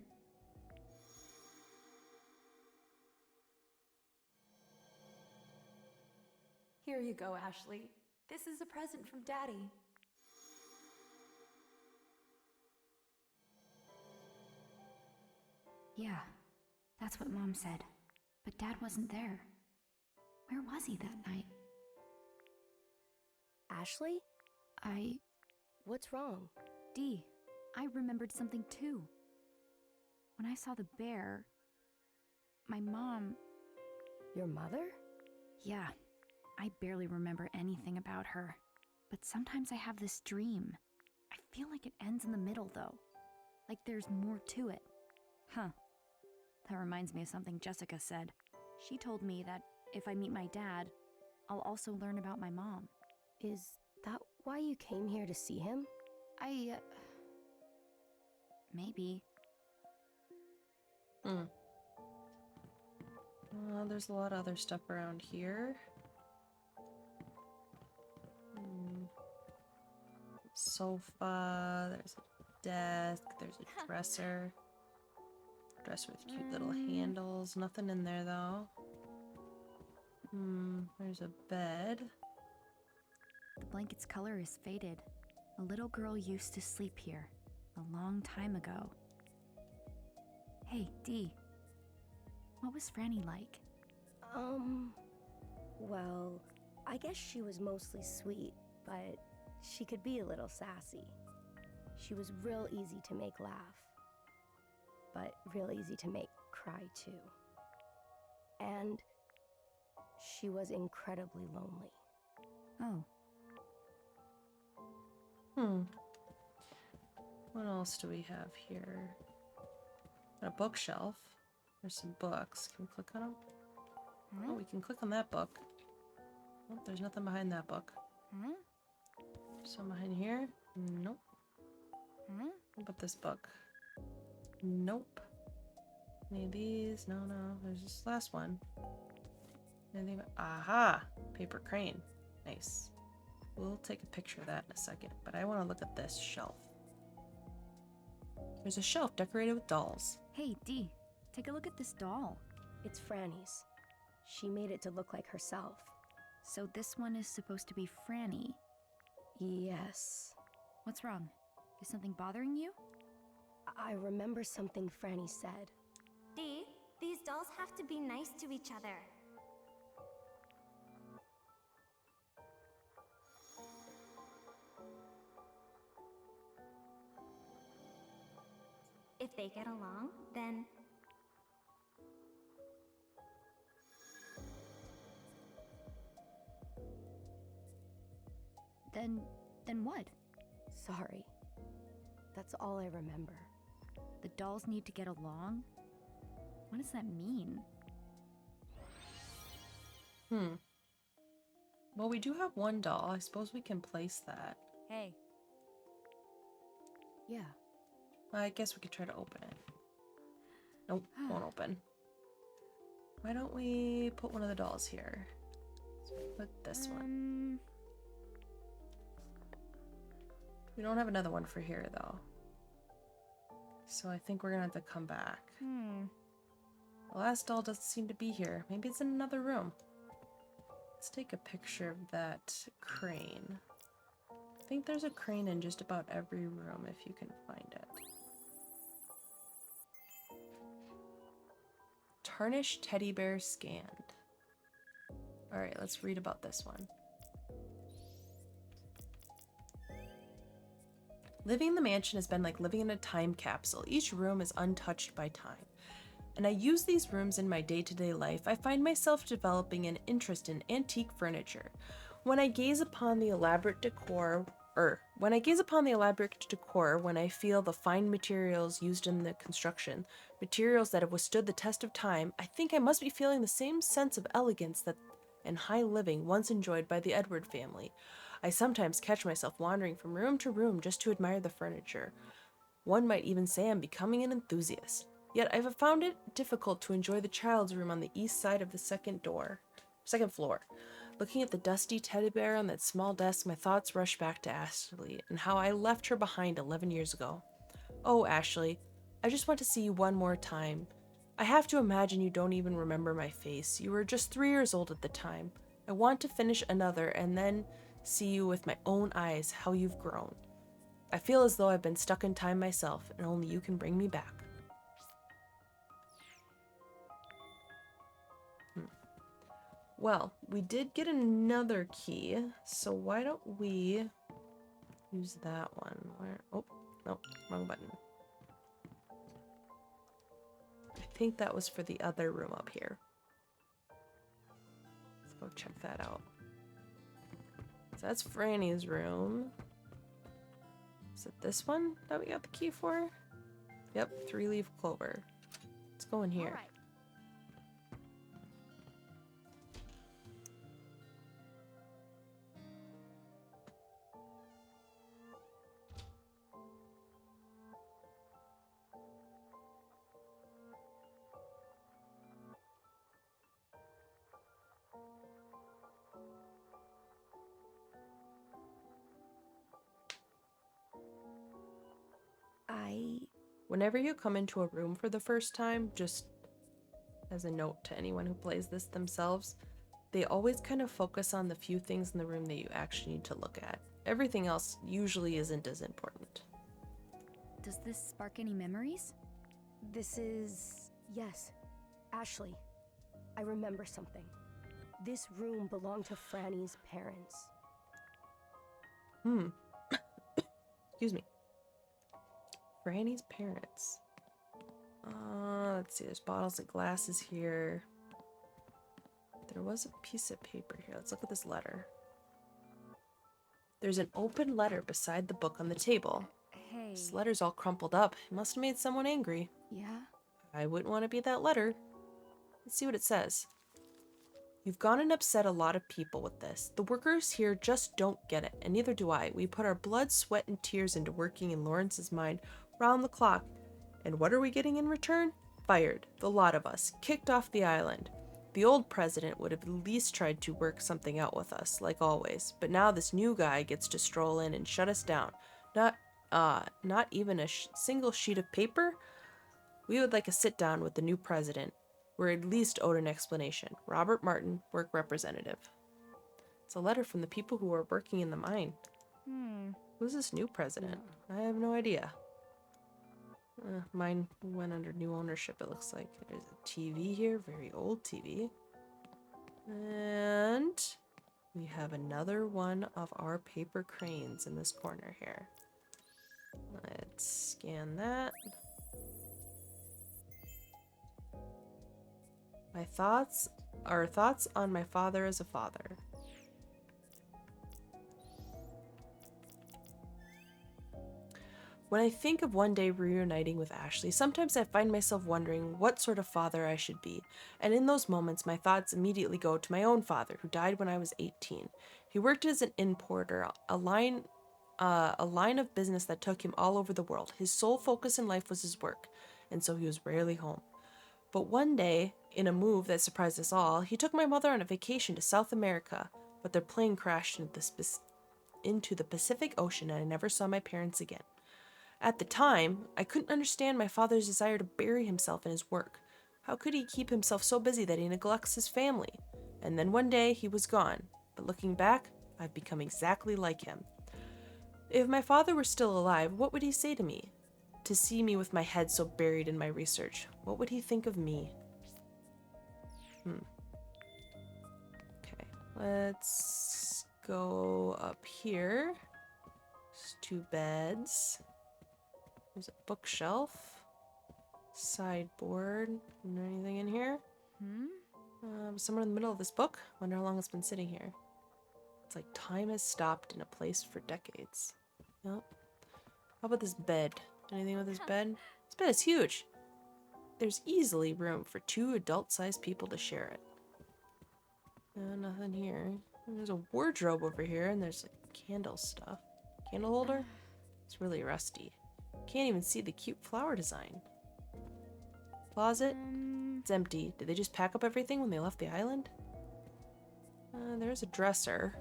Here you go, Ashley. This is a present from Daddy. Yeah, that's what Mom said. But Dad wasn't there. Where was he that night? Ashley? What's wrong? Dee, I remembered something too. When I saw the bear, my mom... Your mother? Yeah, I barely remember anything about her. But sometimes I have this dream. I feel like it ends in the middle, though. Like there's more to it. Huh. That reminds me of something Jessica said. She told me that if I meet my dad, I'll also learn about my mom. Is that why you came here to see him? Maybe. There's a lot of other stuff around here. Sofa, there's a desk, there's a dresser. Dresser with cute little handles. Nothing in there though. There's a bed. The blanket's color is faded. A little girl used to sleep here a long time ago. Hey, Dee. What was Franny like? Well, I guess she was mostly sweet, but she could be a little sassy. She was real easy to make laugh, but real easy to make cry too. And she was incredibly lonely. Oh. What else do we have here? A bookshelf. There's some books. Can we click on them? Oh, we can click on that book. Oh, there's nothing behind that book. Some behind here? Nope. What about this book? Nope. Any of these? No. There's this last one. Anything? Aha! Paper crane. Nice. We'll take a picture of that in a second, but I want to look at this shelf. There's a shelf decorated with dolls. Hey, Dee. Take a look at this doll. It's Franny's. She made it to look like herself. So this one is supposed to be Franny. Yes. What's wrong? Is something bothering you? I remember something Franny said. Dee, these dolls have to be nice to each other. If they get along, then... Then what? Sorry. That's all I remember. The dolls need to get along? What does that mean? Well, we do have one doll. I suppose we can place that. Hey. Yeah. I guess we could try to open it. Nope, won't open. Why don't we put one of the dolls here? Let's put this one. We don't have another one for here, though. So I think we're gonna have to come back. The last doll doesn't seem to be here. Maybe it's in another room. Let's take a picture of that crane. I think there's a crane in just about every room if you can find it. Tarnished teddy bear scanned. Alright, let's read about this one. Living in the mansion has been like living in a time capsule. Each room is untouched by time. And I use these rooms in my day-to-day life. I find myself developing an interest in antique furniture. When I gaze upon the elaborate decor, when I feel the fine materials used in the construction, materials that have withstood the test of time, I think I must be feeling the same sense of elegance and high living once enjoyed by the Edward family. I sometimes catch myself wandering from room to room just to admire the furniture. One might even say I'm becoming an enthusiast. Yet I've found it difficult to enjoy the child's room on the east side of the second floor. Looking at the dusty teddy bear on that small desk, my thoughts rush back to Ashley and how I left her behind 11 years ago. Oh, Ashley, I just want to see you one more time. I have to imagine you don't even remember my face. You were just 3 years old at the time. I want to finish another and then see you with my own eyes how you've grown. I feel as though I've been stuck in time myself and only you can bring me back. Well, we did get another key, so why don't we use that one? Oh, no, wrong button. I think that was for the other room up here. Let's go check that out. So that's Franny's room. Is it this one that we got the key for? Yep, 3-leaf clover. Let's go in here. Whenever you come into a room for the first time, just as a note to anyone who plays this themselves, they always kind of focus on the few things in the room that you actually need to look at. Everything else usually isn't as important. Does this spark any memories? This is... Yes. Ashley, I remember something. This room belonged to Franny's parents. Excuse me. Franny's parents. Let's see, there's bottles and glasses here. There was a piece of paper here. Let's look at this letter. There's an open letter beside the book on the table. Hey. This letter's all crumpled up. It must have made someone angry. Yeah? I wouldn't want to be that letter. Let's see what it says. You've gone and upset a lot of people with this. The workers here just don't get it, and neither do I. We put our blood, sweat, and tears into working in Lawrence's mind round the clock. And what are we getting in return? Fired. The lot of us. Kicked off the island. The old president would have at least tried to work something out with us, like always. But now this new guy gets to stroll in and shut us down. Not even a single sheet of paper? We would like a sit-down with the new president. We're at least owed an explanation. Robert Martin, work representative. It's a letter from the people who are working in the mine. Who's this new president? I have no idea. Mine went under new ownership, it looks like. There's a TV here, very old TV. And we have another one of our paper cranes in this corner here. Let's scan that. Thoughts on my father as a father. When I think of one day reuniting with Ashley, sometimes I find myself wondering what sort of father I should be, and in those moments my thoughts immediately go to my own father, who died when I was 18. He worked as an importer, a line of business that took him all over the world. His sole focus in life was his work, and so he was rarely home. But one day, in a move that surprised us all, he took my mother on a vacation to South America, but their plane crashed into the Pacific Ocean and I never saw my parents again. At the time, I couldn't understand my father's desire to bury himself in his work. How could he keep himself so busy that he neglects his family? And then one day he was gone, but looking back, I've become exactly like him. If my father were still alive, what would he say to me? To see me with my head so buried in my research, what would he think of me? Okay, let's go up here. There's 2 beds. There's a bookshelf. Sideboard. Is there anything in here? Somewhere in the middle of this book. Wonder how long it's been sitting here. It's like time has stopped in a place for decades. Yep. How about this bed? Anything with this bed? This bed is huge. There's easily room for 2 adult-sized people to share it. Nothing here. There's a wardrobe over here, and there's like candle stuff. Candle holder? It's really rusty. Can't even see the cute flower design. Closet? It's empty. Did they just pack up everything when they left the island? There's a dresser.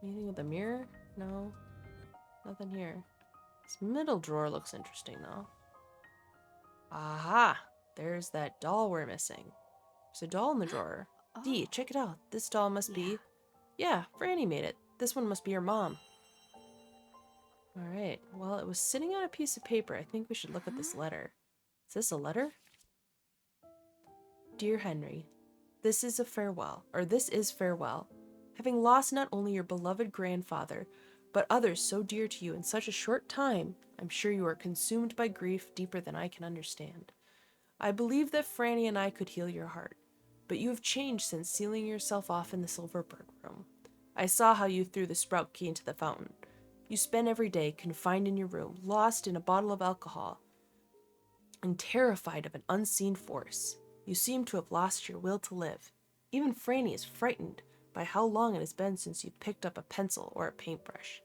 Anything with a mirror? No. Nothing here. This middle drawer looks interesting, though. Aha! There's that doll we're missing. There's a doll in the drawer. Dee, check it out. This doll must be... Yeah, Franny made it. This one must be her mom. Alright, well, it was sitting on a piece of paper. I think we should look at this letter. Is this a letter? Dear Henry, this is farewell. Having lost not only your beloved grandfather, but others so dear to you in such a short time, I'm sure you are consumed by grief deeper than I can understand. I believe that Franny and I could heal your heart, but you have changed since sealing yourself off in the Silverberg room. I saw how you threw the sprout key into the fountain. You spend every day confined in your room, lost in a bottle of alcohol, and terrified of an unseen force. You seem to have lost your will to live. Even Franny is frightened by how long it has been since you picked up a pencil or a paintbrush.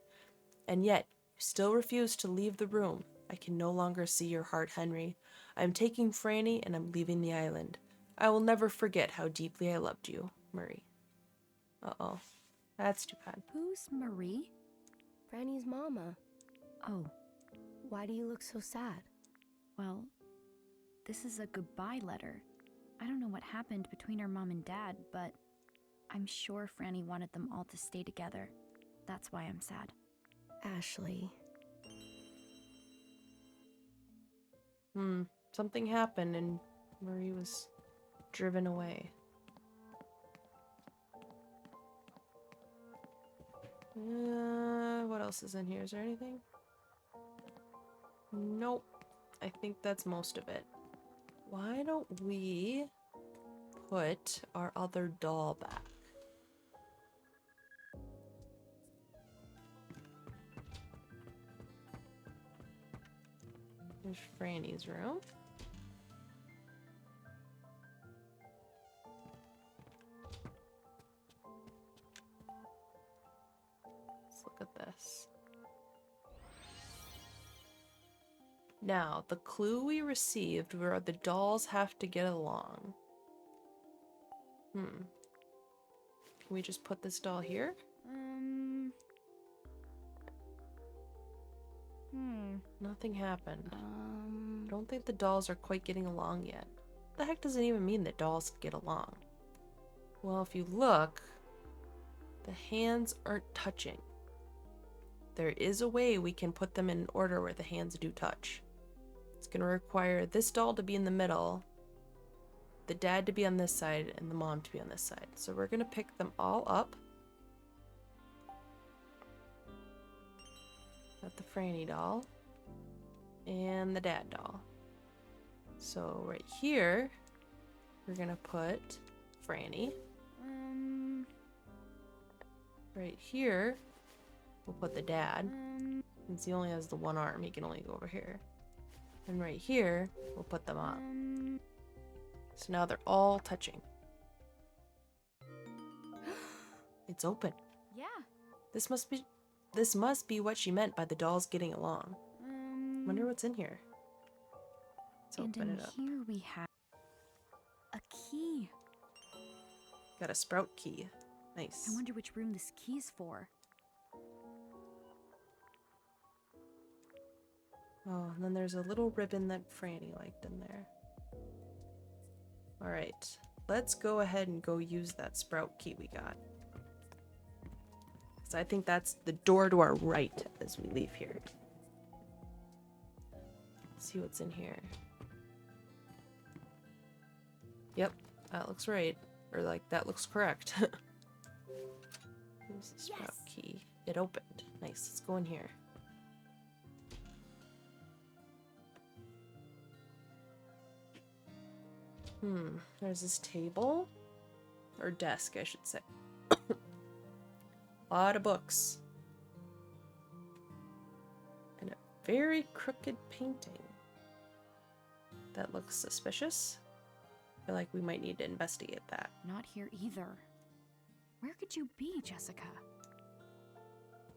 And yet, you still refuse to leave the room. I can no longer see your heart, Henry. I am taking Franny and I'm leaving the island. I will never forget how deeply I loved you, Murray. Uh-oh. That's too bad. Who's Marie? Franny's mama. Oh, Why do you look so sad? Well, this is a goodbye letter. I don't know what happened between her mom and dad, but I'm sure Franny wanted them all to stay together. That's why I'm sad. Ashley. Something happened and Murray was driven away. What else is in here? Is there anything? Nope. I think that's most of it. Why don't we put our other doll back? There's Franny's room. Let's look at this. Now, the clue we received were the dolls have to get along. Can we just put this doll here? Nothing happened. I don't think the dolls are quite getting along yet. What the heck does it even mean that dolls get along? Well, if you look, the hands aren't touching. There is a way we can put them in an order where the hands do touch. It's going to require this doll to be in the middle, the dad to be on this side, and the mom to be on this side. So we're going to pick them all up. Got the Franny doll and the dad doll. So right here, we're going to put Franny. Right here, we'll put the dad. Since he only has the one arm, he can only go over here. And right here, we'll put them up. So now they're all touching. It's open. Yeah. This must be what she meant by the dolls getting along. Wonder what's in here. Let's open it up. Here we have a key. Got a sprout key. Nice. I wonder which room this key's for. Oh, and then there's a little ribbon that Franny liked in there. Alright, let's go ahead and go use that sprout key we got. So I think that's the door to our right as we leave here. Let's see what's in here. Yep, that looks right. Or like, that looks correct. Here's the sprout key. It opened. Nice, let's go in here. There's this table. Or desk, I should say. A lot of books. And a very crooked painting. That looks suspicious. I feel like we might need to investigate that. Not here either. Where could you be, Jessica?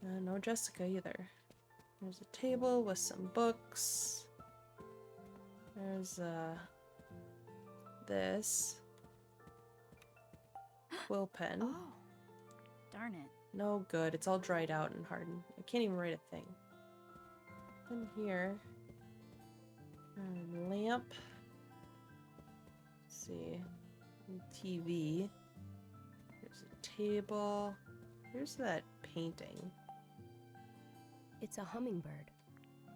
No Jessica either. There's a table with some books. There's this quill pen. Oh, darn it. No good. It's all dried out and hardened. I can't even write a thing. In here, lamp. Let's see, TV. There's a table. Here's that painting. It's a hummingbird.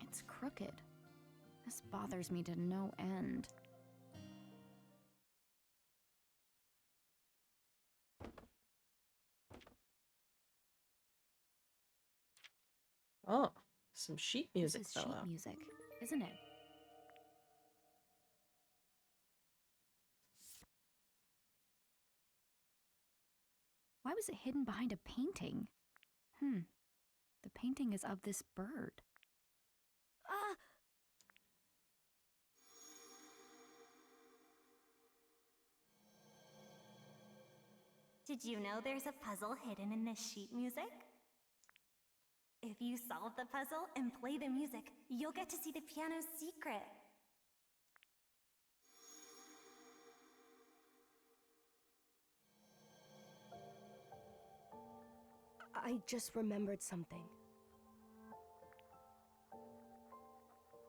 It's crooked. This bothers me to no end. Oh, some sheet music This is fell sheet out. music, isn't it? Why was it hidden behind a painting? The painting is of this bird. Ah! Did you know there's a puzzle hidden in this sheet music? If you solve the puzzle and play the music, you'll get to see the piano's secret. I just remembered something.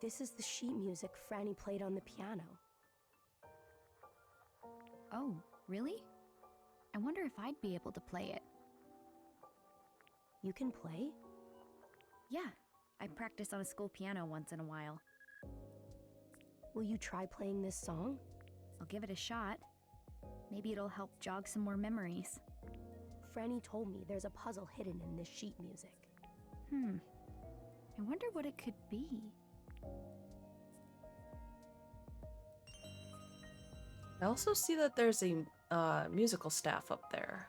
This is the sheet music Franny played on the piano. Oh, really? I wonder if I'd be able to play it. You can play? Yeah, I practice on a school piano once in a while. Will you try playing this song? I'll give it a shot. Maybe it'll help jog some more memories. Franny told me there's a puzzle hidden in this sheet music. I wonder what it could be. I also see that there's a musical staff up there.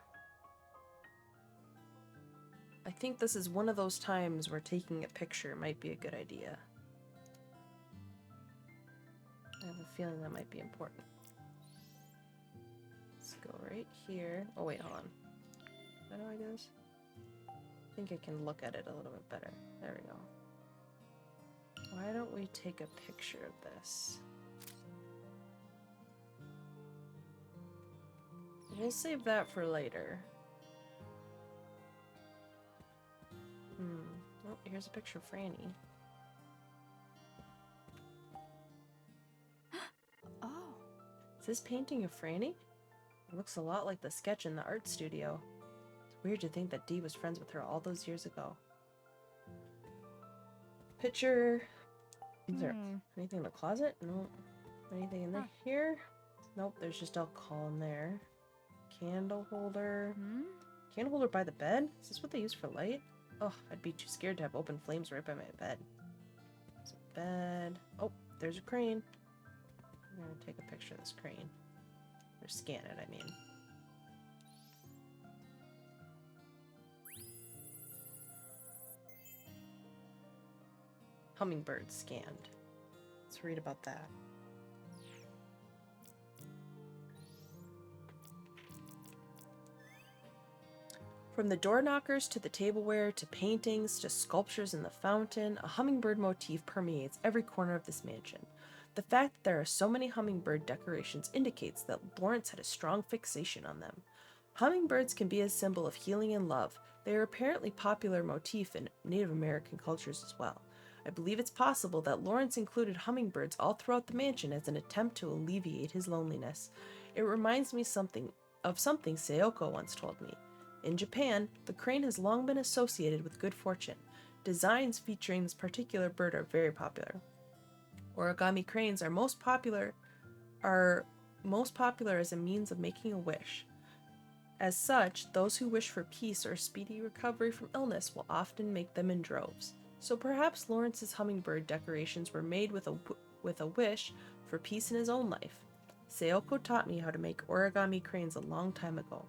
I think this is one of those times where taking a picture might be a good idea. I have a feeling that might be important. Let's go right here. Oh wait, hold on. How do I do this? I think I can look at it a little bit better. There we go. Why don't we take a picture of this? We'll save that for later. Oh, here's a picture of Franny. Oh. Is this painting of Franny? It looks a lot like the sketch in the art studio. It's weird to think that Dee was friends with her all those years ago. Picture. Is there anything in the closet? No. Anything in here? Nope, there's just alcohol in there. Candle holder. Candle holder by the bed? Is this what they use for light? Oh, I'd be too scared to have open flames right by my bed. There's a bed. Oh, there's a crane. I'm gonna take a picture of this crane. Or scan it, I mean. Hummingbird scanned. Let's read about that. From the door knockers to the tableware to paintings to sculptures in the fountain, a hummingbird motif permeates every corner of this mansion. The fact that there are so many hummingbird decorations indicates that Lawrence had a strong fixation on them. Hummingbirds can be a symbol of healing and love. They are apparently popular motif in Native American cultures as well. I believe it's possible that Lawrence included hummingbirds all throughout the mansion as an attempt to alleviate his loneliness. It reminds me of something Sayoko once told me. In Japan, the crane has long been associated with good fortune. Designs featuring this particular bird are very popular. Origami cranes are most popular as a means of making a wish. As such, those who wish for peace or speedy recovery from illness will often make them in droves. So perhaps Lawrence's hummingbird decorations were made with a wish for peace in his own life. Sayoko taught me how to make origami cranes a long time ago.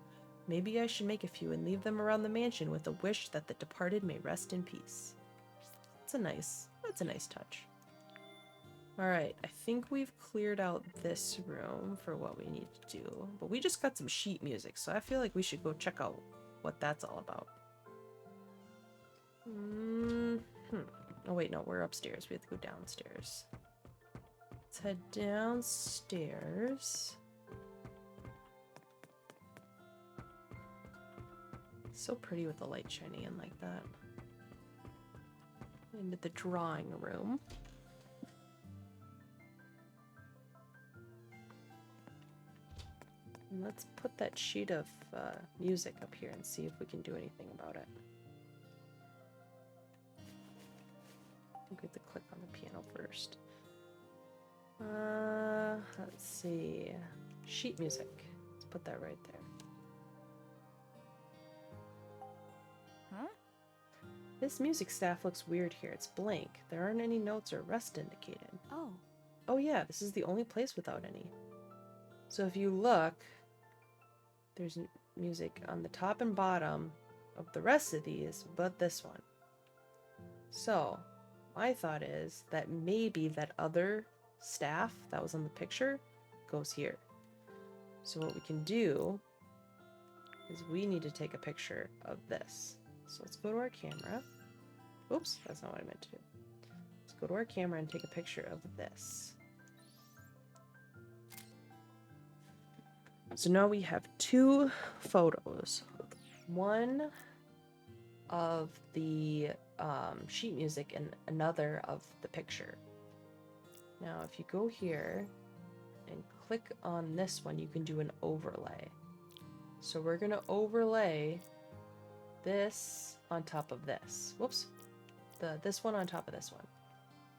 Maybe I should make a few and leave them around the mansion with a wish that the departed may rest in peace. That's a nice touch. Alright, I think we've cleared out this room for what we need to do. But we just got some sheet music, so I feel like we should go check out what that's all about. Oh wait, no, we're upstairs. We have to go downstairs. Let's head downstairs. So pretty with the light shining in like that. Into the drawing room. And let's put that sheet of music up here and see if we can do anything about it. I'm going to click on the piano first. Let's see. Sheet music. Let's put that right there. Huh? This music staff looks weird here. It's blank. There aren't any notes or rest indicated. Oh. Oh yeah, this is the only place without any. So if you look, there's music on the top and bottom of the rest of these, but this one. So, my thought is that maybe that other staff that was on the picture goes here. So what we can do is we need to take a picture of this. So let's go to our camera. Oops, that's not what I meant to do. Let's go to our camera and take a picture of this. So now we have two photos. One of the sheet music and another of the picture. Now if you go here and click on this one, you can do an overlay. So we're going to overlay this on top of this. Whoops. This one on top of this one.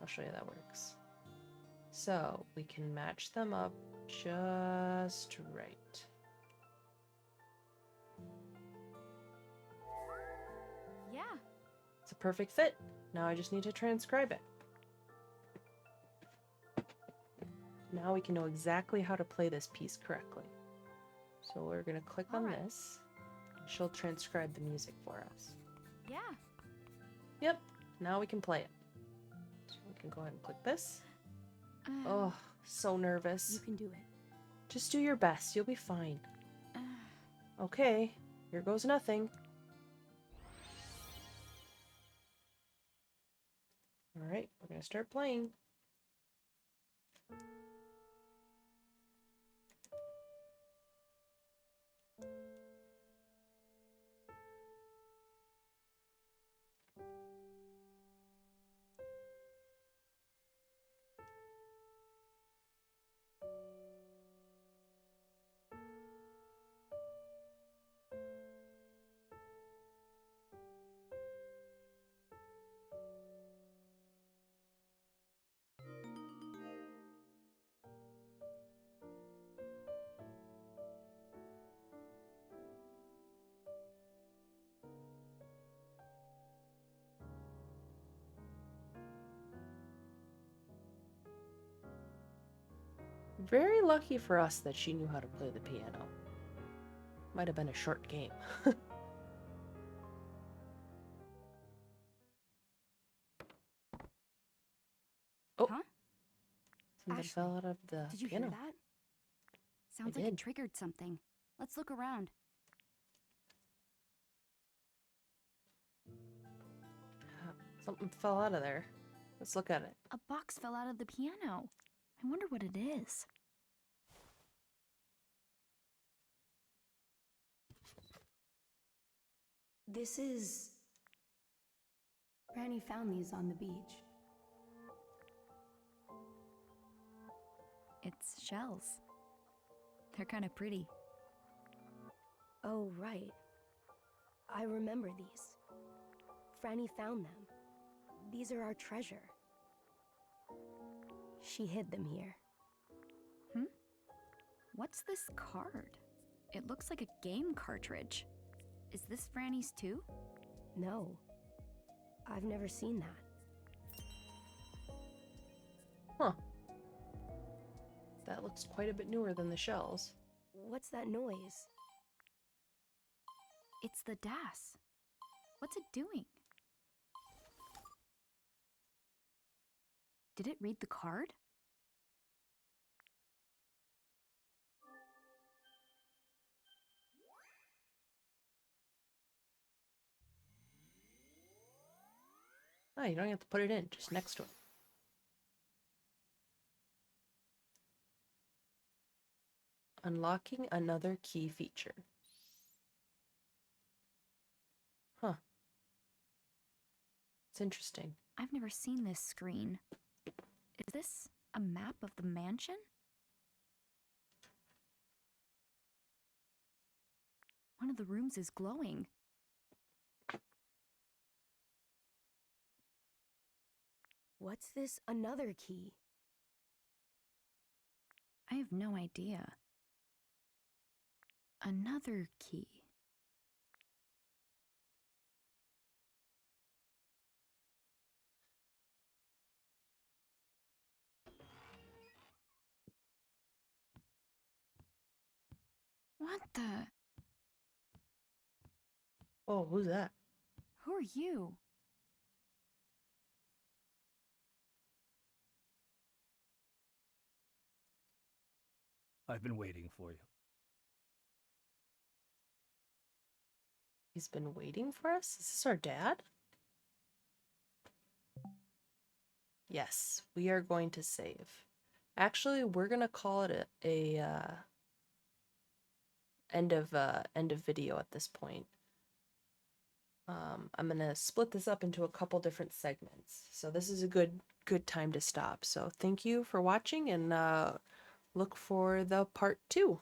I'll show you how that works. So we can match them up just right. Yeah. It's a perfect fit. Now I just need to transcribe it. Now we can know exactly how to play this piece correctly. So we're going to click on this. And she'll transcribe the music for us. Yeah. Yep. Now we can play it. So we can go ahead and click this. Oh, so nervous. You can do it. Just do your best. You'll be fine. Okay. Here goes nothing. Alright, we're going to start playing. Very lucky for us that she knew how to play the piano. Might have been a short game. Oh. Huh? Something Ashley, fell out of the Did you piano. hear that? Sounds like it triggered something. Let's look around. Something fell out of there. Let's look at it. A box fell out of the piano. I wonder what it is. This is... Granny found these on the beach. It's shells. They're kind of pretty. Oh, right. I remember these. Franny found them. These are our treasure. She hid them here. What's this card? It looks like a game cartridge. Is this Franny's too? No. I've never seen that. Huh. That looks quite a bit newer than the shells. What's that noise? It's the DAS. What's it doing? Did it read the card? Oh, you don't have to put it in, just next to it. Unlocking another key feature. Huh. It's interesting. I've never seen this screen. Is this a map of the mansion? One of the rooms is glowing. What's this another key? I have no idea. Another key. What the? Oh, who's that? Who are you? I've been waiting for you. He's been waiting for us? Is this our dad? Yes, we are going to save. Actually, we're gonna call it a end of video at this point. I'm gonna split this up into a couple different segments, so this is a good time to stop. So thank you for watching, and look for the part 2.